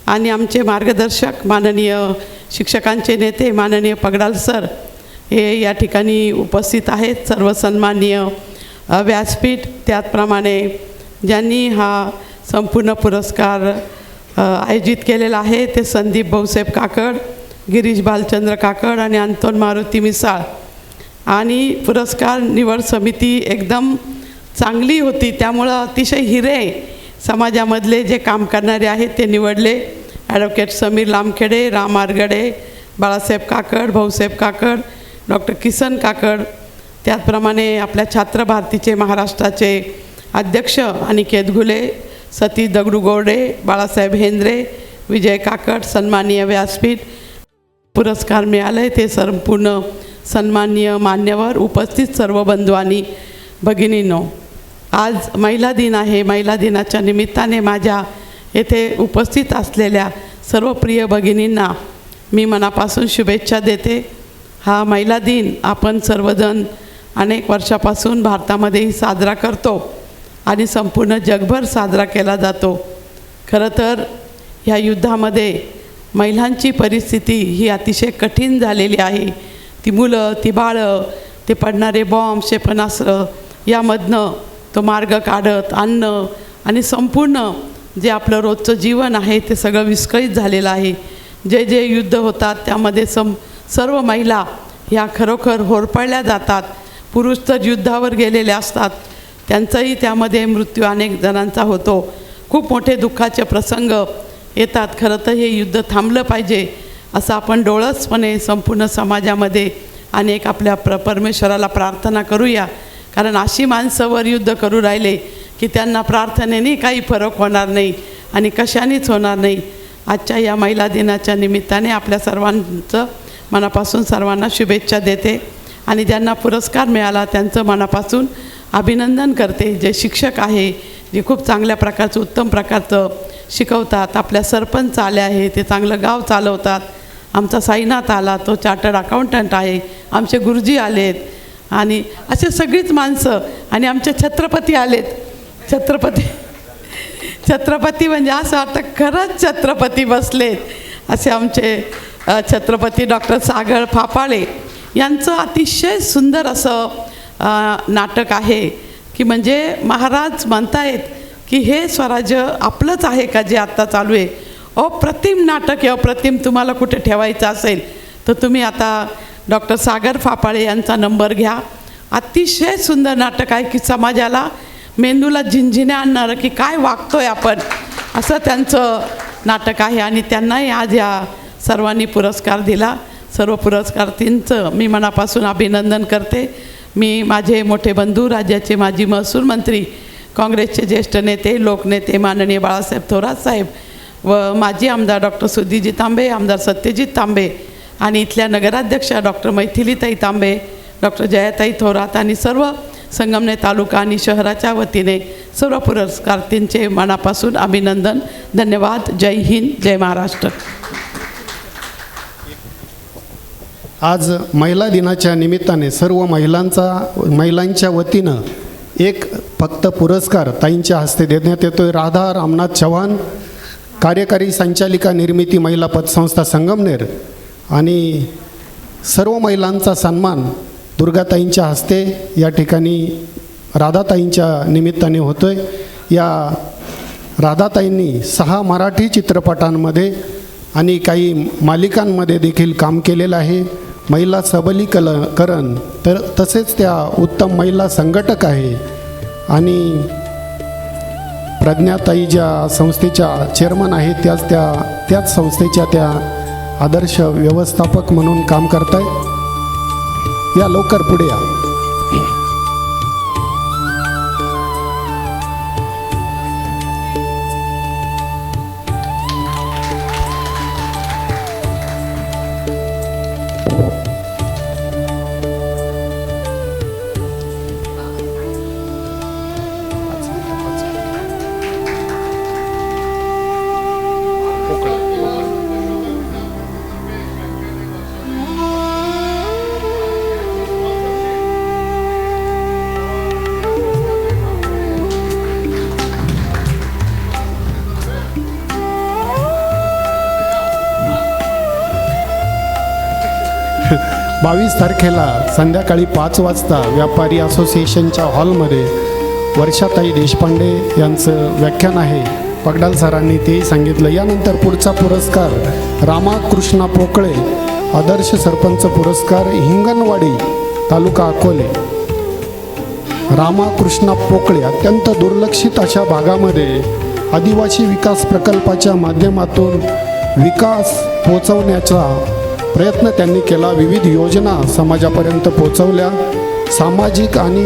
आणि आमचे मार्गदर्शक माननीय शिक्षकांचे नेते माननीय पगडाल सर हे या ठिकाणी उपस्थित आहेत. सर्व सन्माननीय व्यासपीठ, त्याचप्रमाणे ज्यांनी हा संपूर्ण पुरस्कार आयोजित केलेला आहे ते संदीप भाऊसाहेब काकड, गिरीश बालचंद्र काकड आणि अंतोन मारुती मिसाळ. आणि पुरस्कार निवड समिती एकदम चांगली होती, त्यामुळं अतिशय हिरे समाजामधले जे काम करणारे आहेत ते निवडले. ॲडव्होकेट समीर लामखेडे, राम आरगडे, बाळासाहेब काकड, भाऊसाहेब काकड, डॉक्टर किसन काकड, त्याचप्रमाणे आपल्या छात्र भारतीचे महाराष्ट्राचे अध्यक्ष अनिकेत घुले, सतीश दगडू गोरडे, बाळासाहेब हेंद्रे, विजय काकड, सन्माननीय व्यासपीठ. पुरस्कार मिळाले ते संपूर्ण सन्माननीय मान्यवर, उपस्थित सर्व बंधू आणि भगिनींनो. आज महिला दिन आहे. महिला दिनाच्या निमित्ताने माझ्या येथे उपस्थित असलेल्या सर्व प्रिय भगिनींना मी मनापासून शुभेच्छा देते. हा महिला दिन आपण सर्वजण अनेक वर्षापासून भारतामध्येही साजरा करतो आणि संपूर्ण जगभर साजरा केला जातो. खरं तर ह्या युद्धामध्ये महिलांची परिस्थिती ही अतिशय कठीण झालेली आहे. ती मुलं, ती बाळं, ते पडणारे बॉम्ब, क्षेपणास्त्र यामधनं तो मार्ग काढत अन्न आणि संपूर्ण जे आपलं रोजचं जीवन आहे ते सगळं विस्कळीत झालेलं आहे. जे जे युद्ध होतात त्यामध्ये सर्व महिला ह्या खरोखर होरपळल्या जातात. पुरुष तर युद्धावर गेलेले असतात, त्यांचाही त्यामध्ये मृत्यू अनेक जणांचा होतो. खूप मोठे दुःखाचे प्रसंग येतात. खरं तर हे युद्ध थांबलं पाहिजे असं आपण डोळसपणे संपूर्ण समाजामध्ये अनेक आपल्या परमेश्वराला प्रार्थना करूया. कारण अशी माणसं वर युद्ध करू राहिले की त्यांना प्रार्थनेने काही फरक होणार नाही आणि कशानेच होणार नाही. आजच्या या महिला दिनाच्या निमित्ताने आपल्या सर्वांचं मनापासून सर्वांना शुभेच्छा देते आणि ज्यांना पुरस्कार मिळाला त्यांचं मनापासून अभिनंदन करते. जे शिक्षक आहे, जे खूप चांगल्या प्रकारचं उत्तम प्रकारचं शिकवतात. आपल्या सरपंच आले आहे, ते चांगलं गाव चालवतात. आमचा साईनाथ आला, तो चार्टर्ड अकाउंटंट आहे. आमचे गुरुजी आलेत आणि असे सगळीच माणसं. आणि आमचे छत्रपती आलेत. छत्रपती म्हणजे असं वाटतं खरंच छत्रपती बसलेत. असे आमचे छत्रपती डॉक्टर सागर फापाळे यांचं अतिशय सुंदर असं नाटक आहे की म्हणजे महाराज म्हणतायत की हे स्वराज्य आपलंच आहे का जे आत्ता चालू आहे. अप्रतिम नाटक आहे, अप्रतिम. तुम्हाला कुठे ठेवायचं असेल तर तुम्ही आता डॉक्टर सागर फापाळे यांचा नंबर घ्या. अतिशय सुंदर नाटक आहे की समाजाला मेंदूला झिंझिण्या आणणारं की काय वागतोय आपण, असं त्यांचं नाटक आहे. आणि त्यांनाही आज या सर्वांनी पुरस्कार दिला. सर्व पुरस्कारार्थींचं मी मनापासून अभिनंदन करते. मी माझे मोठे बंधू, राज्याचे माजी महसूल मंत्री, काँग्रेसचे ज्येष्ठ नेते, लोकनेते माननीय बाळासाहेब थोरात साहेब व माजी आमदार डॉक्टर सुधीरजी तांबे, आमदार सत्यजित तांबे आणि इथल्या नगराध्यक्षा डॉक्टर मैथिलीताई तांबे, डॉक्टर जयाताई थोरात आणि सर्व संगमनेर तालुका आणि शहराच्या वतीने सर्व पुरस्कारार्थींचे मनापासून अभिनंदन. धन्यवाद. जय हिंद, जय महाराष्ट्र. आज महिला दिनाच्या निमित्ताने सर्व महिलांच्या वतीनं एक फक्त पुरस्कार ताईंच्या हस्ते देण्यात येतोय. राधा रामनाथ चव्हाण, कार्यकारी संचालिका निर्मिती महिला पतसंस्था संगमनेर, आणि सर्व महिलांचा सन्मान दुर्गाताईंच्या हस्ते या ठिकाणी राधाताईंच्या निमित्ताने होतोय. या राधाताईंनी 6 मराठी चित्रपटांमध्ये आणि काही मालिकांमध्ये देखील काम केलेलं आहे. महिला सबलीकरण तसेच त्या उत्तम महिला संघटक आहे. आणि प्रज्ञाताई ज्या संस्थेच्या चेअरमन आहेत त्याच संस्थेच्या त्या आदर्श व्यवस्थापक म्हणून काम करत आहे. या लवकर पुढे या. बावीस तारखेला संध्याकाळी 5 वाजता व्यापारी असोसिएशनच्या हॉलमध्ये वर्षाताई देशपांडे यांचं व्याख्यान आहे. पगडाल सरांनी तेही सांगितलं. यानंतर पुढचा पुरस्कार रामाकृष्णा पोकळे आदर्श सरपंच पुरस्कार हिंगणवाडी तालुका अकोले. रामाकृष्णा पोकळे अत्यंत दुर्लक्षित अशा भागामध्ये आदिवासी विकास प्रकल्पाच्या माध्यमातून विकास पोचवण्याचा प्रयत्न त्यांनी केला. विविध योजना समाजापर्यंत पोचवल्या. सामाजिक आणि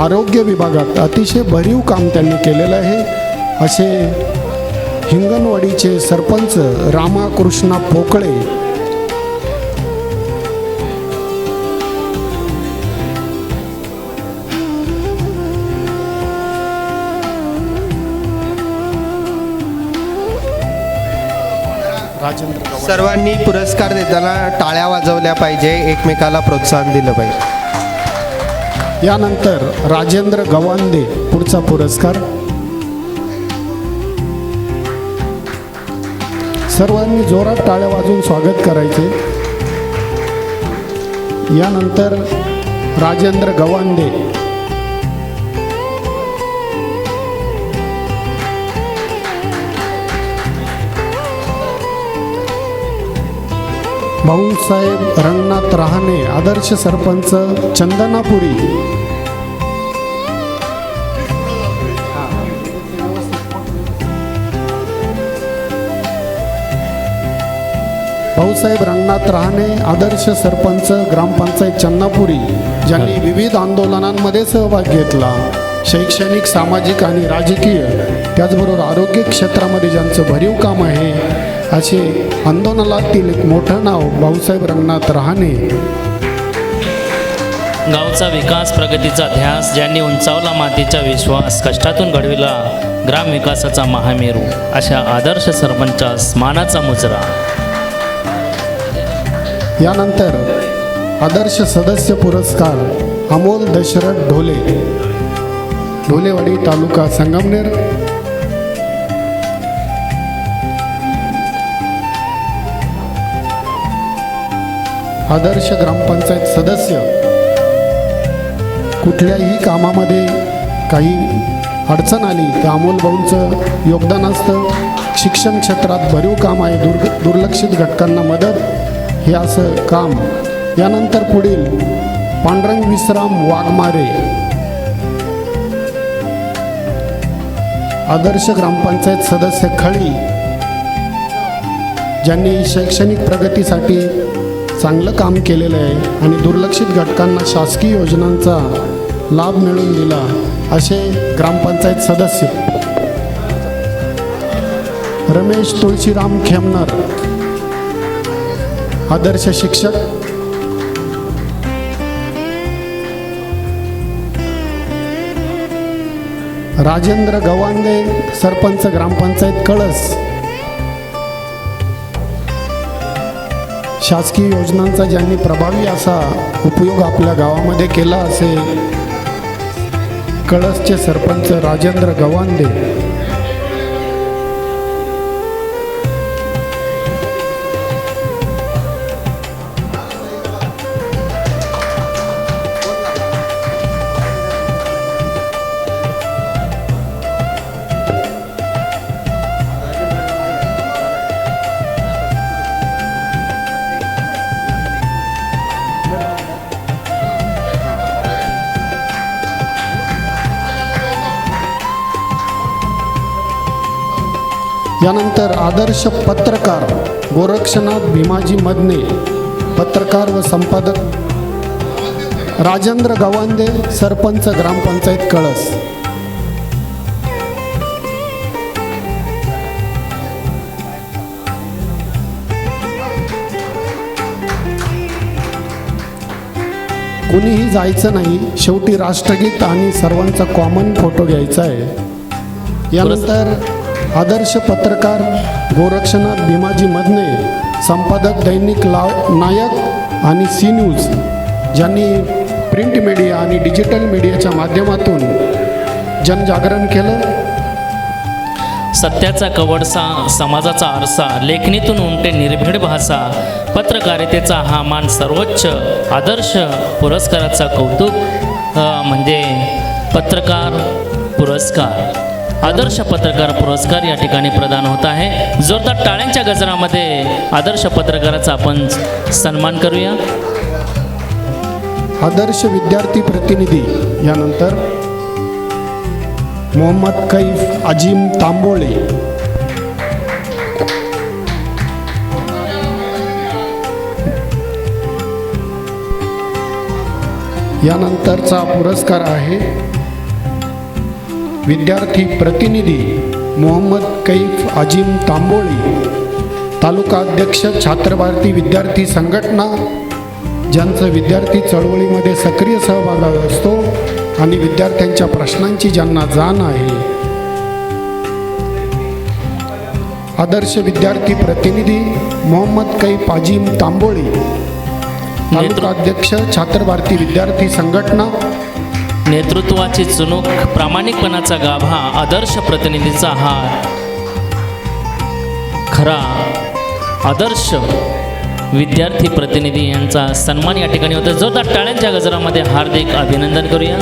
आरोग्य विभागात अतिशय भरीव काम त्यांनी केलेलं आहे. असे हिंगणवाडीचे सरपंच रामाकृष्णा पोकळे सर्वांनी पुरस्कार देताना टाळ्या वाजवल्या पाहिजे, एकमेकाला प्रोत्साहन दिलं पाहिजे. यानंतर राजेंद्र गवांदे पुढचा पुरस्कार. सर्वांनी जोरात टाळ्या वाजवून स्वागत करायचे. यानंतर राजेंद्र गवांदे. भाऊसाहेब रंगनाथ रहाणे आदर्श सरपंच चंदनापुरी. भाऊसाहेब रंगनाथ रहाणे आदर्श सरपंच ग्रामपंचायत चन्नापुरी, ज्यांनी विविध आंदोलनांमध्ये सहभाग घेतला. शैक्षणिक, सामाजिक आणि राजकीय त्याचबरोबर आरोग्य क्षेत्रामध्ये ज्यांचं भरीव काम आहे, असे आंदोलनातील एक मोठं नाव भाऊसाहेब रंगनाथ रहाणे. गावचा विकास प्रगतीचा ध्यास ज्यांनी उंचावला मातीचा विश्वास, कष्टातून घडविला ग्रामविकासाचा महामेरू, अशा आदर्श सरपंचास मानाचा मुजरा. यानंतर आदर्श सदस्य पुरस्कार अमोल दशरथ ढोले, ढोलेवाडी तालुका संगमनेर. आदर्श ग्रामपंचायत सदस्य. कुठल्याही कामामध्ये काही अडचण आली तर अमोल भाऊंचं योगदान असतं. शिक्षण क्षेत्रात भरीव काम आहे. दुर्लक्षित घटकांना मदत हे असं काम. यानंतर पुढील पांडुरंग विश्राम वाघमारे आदर्श ग्रामपंचायत सदस्य खळी, ज्यांनी शैक्षणिक प्रगतीसाठी चांगलं काम केलेलं आहे आणि दुर्लक्षित घटकांना शासकीय योजनांचा लाभ मिळवून दिला, असे ग्रामपंचायत सदस्य. रमेश तुळशीराम खेमनर आदर्श शिक्षक. राजेंद्र गवांदे सरपंच ग्रामपंचायत कळस. शासकीय योजनांचा ज्यांनी प्रभावी असा उपयोग आपल्या गावामध्ये केला, असे कळसचे सरपंच राजेंद्र गवांदे. यानंतर आदर्श पत्रकार गोरक्षनाथ भीमाजी मदने, पत्रकार व संपादक. राजेंद्र गवांदे, सरपंच ग्रामपंचायत कळस. कुणीही जायचं नाही, शेवटी राष्ट्रगीत आणि सर्वांचा कॉमन फोटो घ्यायचा आहे. यानंतर आदर्श पत्रकार गोरक्षनाथ भीमाजी मदने, संपादक दैनिक नायक आणि सी न्यूज, ज्यांनी प्रिंट मीडिया आणि डिजिटल मीडियाच्या माध्यमातून जनजागरण केलं. सत्याचा कवडसा, समाजाचा आरसा, लेखणीतून उमटे निर्भीड भाषा, पत्रकारितेचा हा मान सर्वोच्च आदर्श पुरस्काराचा कौतुक म्हणजे पत्रकार पुरस्कार, आदर्श पत्रकार पुरस्कार या ठिकाणी प्रदान होत आहे. जोरदार टाळ्यांच्या गजरामध्ये आदर्श पत्रकाराचा आपण सन्मान करूया. आदर्श विद्यार्थी प्रतिनिधी यानंतर मोहम्मद कैफ अजीम तांबोळे. यानंतरचा पुरस्कार आहे विद्यार्थी प्रतिनिधी मोहम्मद कैफ अजीम तांबोळी, तालुका अध्यक्ष छात्र भारती विद्यार्थी संघटना, ज्यांचं विद्यार्थी चळवळीमध्ये सक्रिय सहभाग असतो आणि विद्यार्थ्यांच्या प्रश्नांची ज्यांना जाण आहे. आदर्श विद्यार्थी प्रतिनिधी मोहम्मद कैफ अजीम तांबोळी, तालुका अध्यक्ष छात्र भारती विद्यार्थी संघटना. नेतृत्वाची चुणूक, प्रामाणिकपणाचा गाभा, आदर्श प्रतिनिधीचा हा खरा आदर्श विद्यार्थी प्रतिनिधी यांचा सन्मान या ठिकाणी होता. जोरदार टाळ्यांच्या गजरामध्ये हार्दिक अभिनंदन करूया.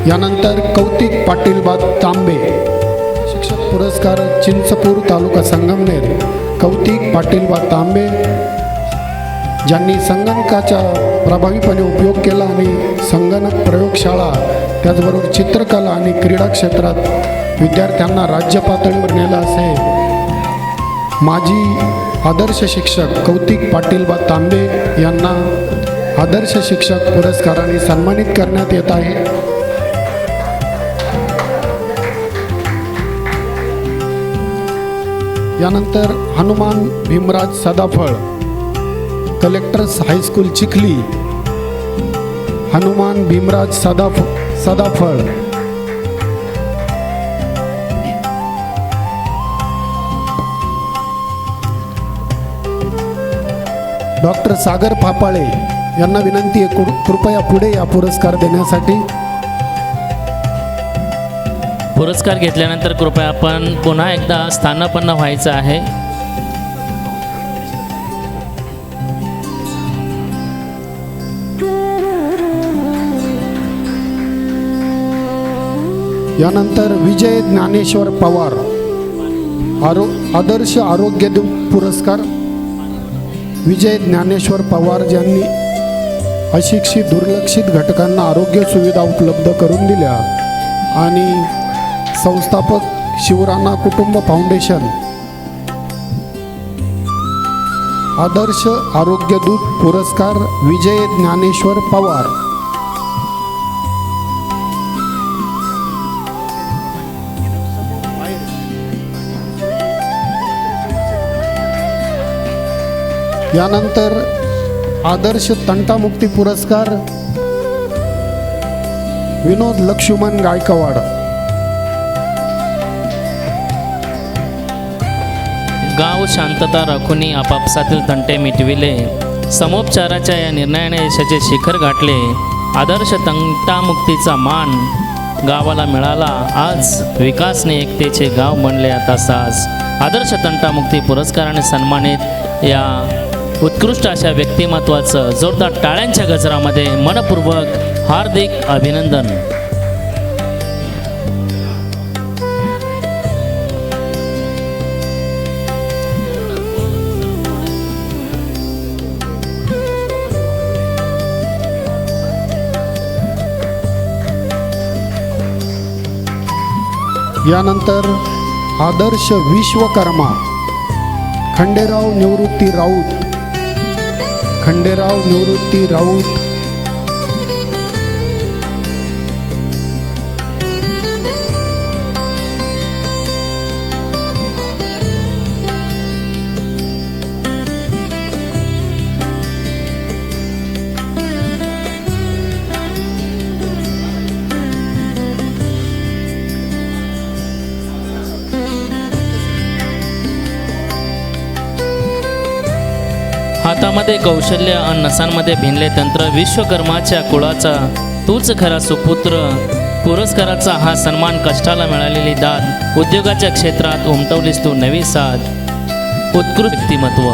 यानंतर कौतिक पाटील तांबे, शिक्षक पुरस्कार चिंचपूर तालुका संगमनेर. कौतिक पाटील तांबे, ज्यांनी संगणकाचा प्रभावीपणे उपयोग केला आणि संगणक प्रयोगशाळा, त्याचबरोबर चित्रकला आणि क्रीडा क्षेत्रात विद्यार्थ्यांना राज्य पातळीवर नेलं असे माजी आदर्श शिक्षक कौतिक पाटील तांबे यांना आदर्श शिक्षक पुरस्काराने सन्मानित करण्यात येत आहे. यानंतर Hanuman Bhimraj Sadaphal, collector's high school Chikhli. Hanuman Bhimraj Sadaphal. Doctor Sagar Phapale यांना विनंती आहे कृपया पुढे या पुरस्कार देण्यासाठी. पुरस्कार घेतल्यानंतर कृपया आपण पुन्हा एकदा स्थानापन्न व्हायचं आहे. यानंतर विजय ज्ञानेश्वर पवार, आदर्श आरोग्य पुरस्कार. विजय ज्ञानेश्वर पवार, ज्यांनी अशिक्षित दुर्लक्षित घटकांना आरोग्य सुविधा उपलब्ध करून दिल्या आणि संस्थापक शिवराणा कुटुंब फाउंडेशन. आदर्श आरोग्य दूत पुरस्कार विजय ज्ञानेश्वर पवार. यानंतर आदर्श तंटामुक्ती पुरस्कार विनोद लक्ष्मण गायकवाड. गाव शांतता राखून आपापसातील तंटे मिटविले, समोपचाराच्या या निर्णयाने यशाचे शिखर गाठले. आदर्श तंटामुक्तीचा मान गावाला मिळाला. आज विकासने एकतेचे गाव बनले आता साज. आदर्श तंटामुक्ती पुरस्काराने सन्मानित या उत्कृष्ट अशा व्यक्तिमत्वाचं जोरदार टाळ्यांच्या गजरामध्ये मनपूर्वक हार्दिक अभिनंदन. यानंतर आदर्श विश्वकर्मा खंडेराव निवृत्ती राऊत. हातामध्ये कौशल्य अन नसांमध्ये भिनले तंत्र, विश्वकर्माच्या कुळाचा तूच खरा सुपुत्र. पुरस्काराचा हा सन्मान कष्टाला मिळालेली दाद, उद्योगाच्या क्षेत्रात उमटवलीस तू नवी साध. उत्कृष्ट व्यक्तिमत्व.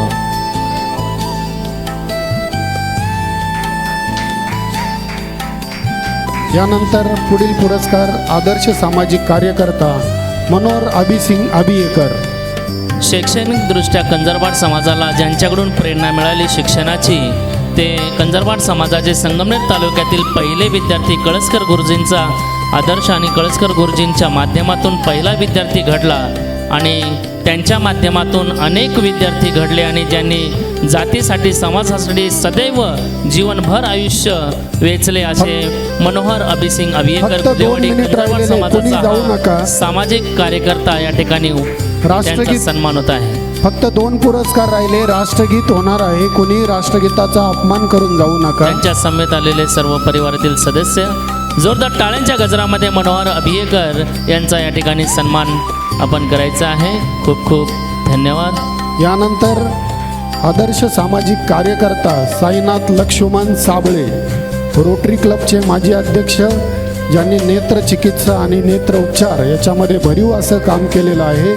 यानंतर पुढील पुरस्कार आदर्श सामाजिक कार्यकर्ता मनोहर अभिसिंग अभियेकर. शैक्षणिकदृष्ट्या कंजरवाड समाजाला ज्यांच्याकडून प्रेरणा मिळाली शिक्षणाची, ते कंजरवाड समाजाचे संगमनेर तालुक्यातील पहिले विद्यार्थी कळसकर गुरुजींचा आदर्श आणि कळसकर गुरुजींच्या माध्यमातून पहिला विद्यार्थी घडला आणि त्यांच्या माध्यमातून अनेक विद्यार्थी घडले आणि ज्यांनी जातीसाठी समाजासाठी सदैव जीवनभर आयुष्य वेचले असे मनोहर अभिसिंग अभियेकर फक्त 2 मिनिट राहिलेले, कोणी जाऊ नका. सामाजिक कार्यकर्ता या ठिकाणी त्यांचा सन्मान होत आहे. फक्त 2 पुरस्कार राहिले. राष्ट्रगीत होणार आहे, कोणी राष्ट्रगीताचा अपमान करून जाऊ नका. त्यांच्या समेत आलेले सर्व परिवारातील सदस्य जोरदार टाळ्यांच्या गजरामध्ये मनोहर अभियेकर यांचा या ठिकाणी सन्मान आपण करायचा आहे. खूप खूप धन्यवाद. यानंतर आदर्श सामाजिक कार्यकर्ता साईनाथ लक्ष्मण साबळे, रोटरी क्लबचे माजी अध्यक्ष, ज्यांनी नेत्रचिकित्सा आणि नेत्र उपचार याच्यामध्ये भरीव असं काम केलेलं आहे,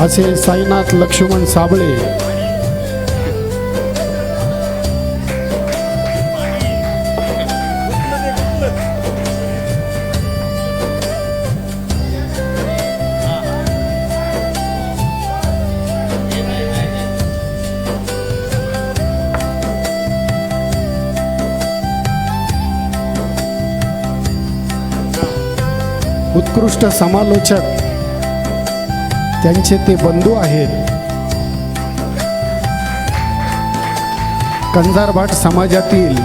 असे साईनाथ लक्ष्मण साबळे. उत्कृष्ट समालोचक, त्यांचे ते बंधू आहेत. कंजारभाट समाजातील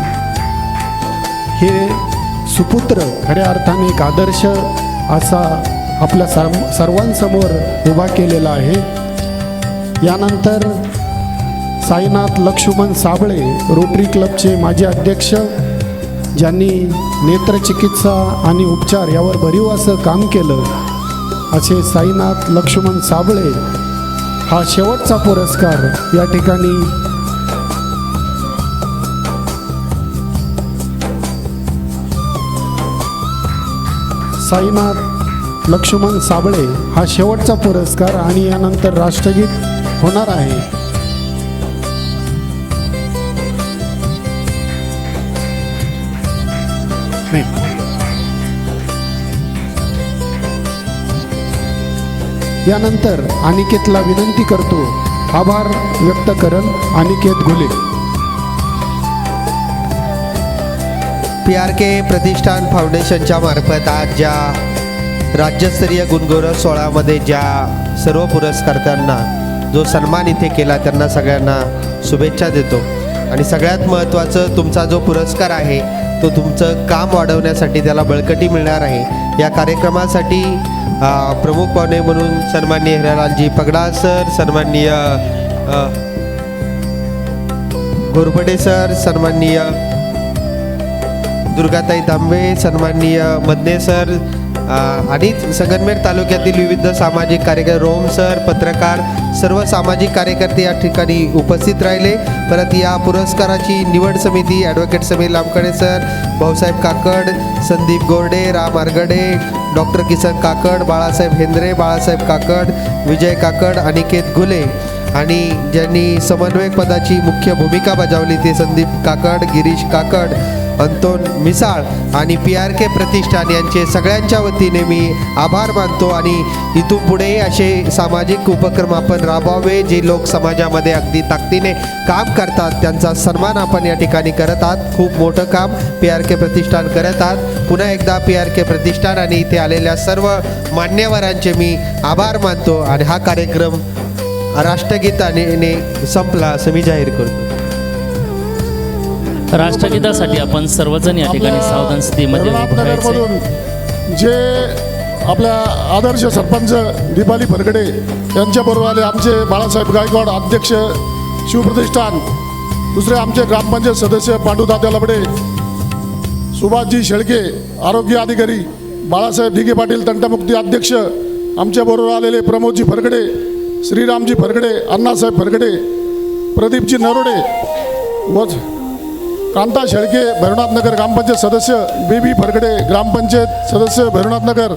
हे सुपुत्र खऱ्या अर्थाने एक आदर्श असा आपल्या सर्वांसमोर उभा केलेला आहे. यानंतर साईनाथ लक्ष्मण साबळे, रोटरी क्लबचे माजी अध्यक्ष, ज्यांनी नेत्रचिकित्सा आणि उपचार यावर भरीव असं काम केलं, असे साईनाथ लक्ष्मण साबळे. हा शेवटचा पुरस्कार या ठिकाणी साईनाथ लक्ष्मण साबळे हा शेवटचा पुरस्कार आणि यानंतर राष्ट्रगीत होणार आहे. यानंतर अनिकेतला विनंती करतो, आभार व्यक्त करल अनिकेत घुले. PRK प्रतिष्ठान फाउंडेशनच्या मार्फत आज ज्या राज्यस्तरीय गुणगौरव सोहळ्यामध्ये ज्या सर्व पुरस्कर्त्यांना जो सन्मान इथे केला त्यांना सगळ्यांना शुभेच्छा देतो. आणि सगळ्यात महत्त्वाचं, तुमचा जो पुरस्कार आहे तो तुमचं काम वाढवण्यासाठी त्याला बळकटी मिळणार आहे. या कार्यक्रमासाठी प्रमुख पाहुणे म्हणून सन्माननीय हिरालालजी पगडाल सर, सन्माननीय घोरपडे सर, सन्माननीय दुर्गाताई तांबे, सन्माननीय मदने सर आणि संगमनेर तालुक्यातील विविध सामाजिक कार्यकर्ते, रोम सर, पत्रकार, सर्व सामाजिक कार्यकर्ते या ठिकाणी उपस्थित राहिले. परत या पुरस्काराची निवड समिती ॲडव्होकेट समीर लामकडे सर, भाऊसाहेब काकड, संदीप गोरडे, राम आरगडे, डॉक्टर किसन काकड, बाळासाहेब हेंद्रे, बाळासाहेब काकड, विजय काकड, अनिकेत घुले आणि ज्यांनी समन्वयक पदाची मुख्य भूमिका बजावली ते संदीप काकड, गिरीश काकड, अंतोन मिसाळ आणि PRK प्रतिष्ठान यांचे सगळ्यांच्या वतीने मी आभार मानतो. आणि इथून पुढे असे सामाजिक उपक्रम आपण राबवावे. जे लोक समाजामध्ये अगदी ताकदीने काम करतात त्यांचा सन्मान आपण या ठिकाणी करत आहात. खूप मोठं काम PRK प्रतिष्ठान करत आहात. पुन्हा एकदा PRK प्रतिष्ठान आणि इथे आलेल्या सर्व मान्यवरांचे मी आभार मानतो आणि हा कार्यक्रम राष्ट्रगीताने संपला असं मी जाहीर करतो. राष्ट्रगीतासाठी आपण सर्वजण या ठिकाणी सावधान स्थितीमध्ये उभं राहायचे. जे आपल्या आदर्श सरपंच दीपाली फरगडे यांच्याबरोबर आले आमचे बाळासाहेब गायकवाड अध्यक्ष शिवप्रतिष्ठान, दुसरे आमचे ग्रामपंचायत सदस्य पांडुदादा लबडे, सुभाषजी शेळके आरोग्य अधिकारी, बाळासाहेब ढिगे पाटील तंटमुक्ती अध्यक्ष, आमच्याबरोबर आलेले प्रमोदजी फरगडे, श्रीरामजी फरगडे, अण्णासाहेब फरगडे, प्रदीपजी नरोडे व कांता शेळके भैरवनाथनगर ग्रामपंचायत सदस्य, बेबी फरगडे ग्रामपंचायत सदस्य भैरवनाथनगर,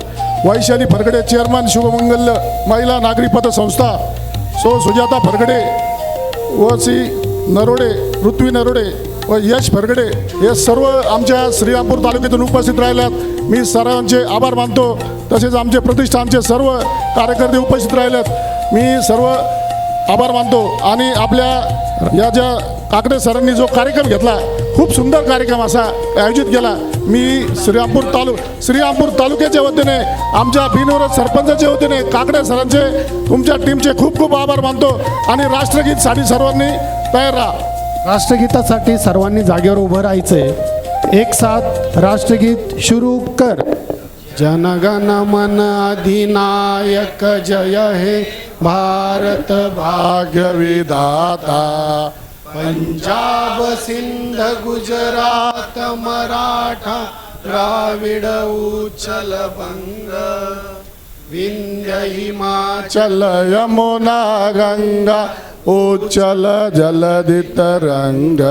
वैशाली फरगडे चेअरमन शुभमंगल महिला नागरी पतसंस्था, सुजाता फरगडे व सी नरोडे, पृथ्वी नरोडे व यश फरगडे हे सर्व आमच्या श्रीरामपूर तालुक्यातून उपस्थित राहिल्यात. मी सर्वांचे आभार मानतो. तसेच आमचे प्रतिष्ठानचे सर्व कार्यकर्ते उपस्थित राहिलेत, मी सर्व आभार मानतो. आणि आपल्या या ज्या काकडे सरांनी जो कार्यक्रम घेतला, खूप सुंदर कार्यक्रम असा आयोजित केला. मी श्रीरामपूर तालुक्याच्या वतीने, आमच्या बिनविरोध सरपंचाच्या वतीने काकडे सरांचे, तुमच्या टीमचे खूप खूप आभार मानतो. आणि राष्ट्रगीतसाठी सर्वांनी तयार राहा. राष्ट्रगीतासाठी सर्वांनी जागेवर उभं राहायचंय. एक साथ राष्ट्रगीत शुरू कर. जनगण मन अधिनायक जय हे भारत भाग्य विधाता. पंजाब सिंध गुजरात मराठा द्राविड उच्चल बंग. विंध्य हिमाचल यमुना गंगा उच्चल जलधि तरंग.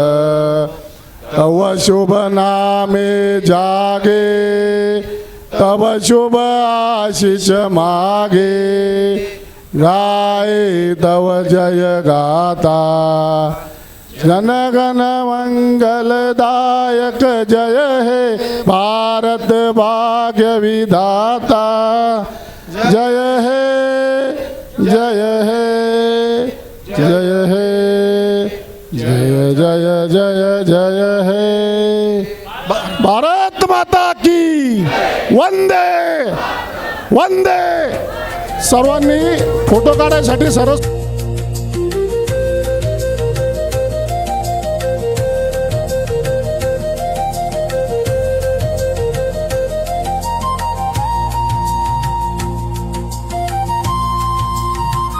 तव शुभ नामे जागे, तव शुभ आशीष मागे. गाये तव जय गाता. जनगण मंगलदायक जय हे भारत भाग्य विधाता. जय हे जय हे जय हे जय जय जय जय हे. भारत माता की वंदे वंदे. सर्वांनी फोटो काढण्यासाठी सर्व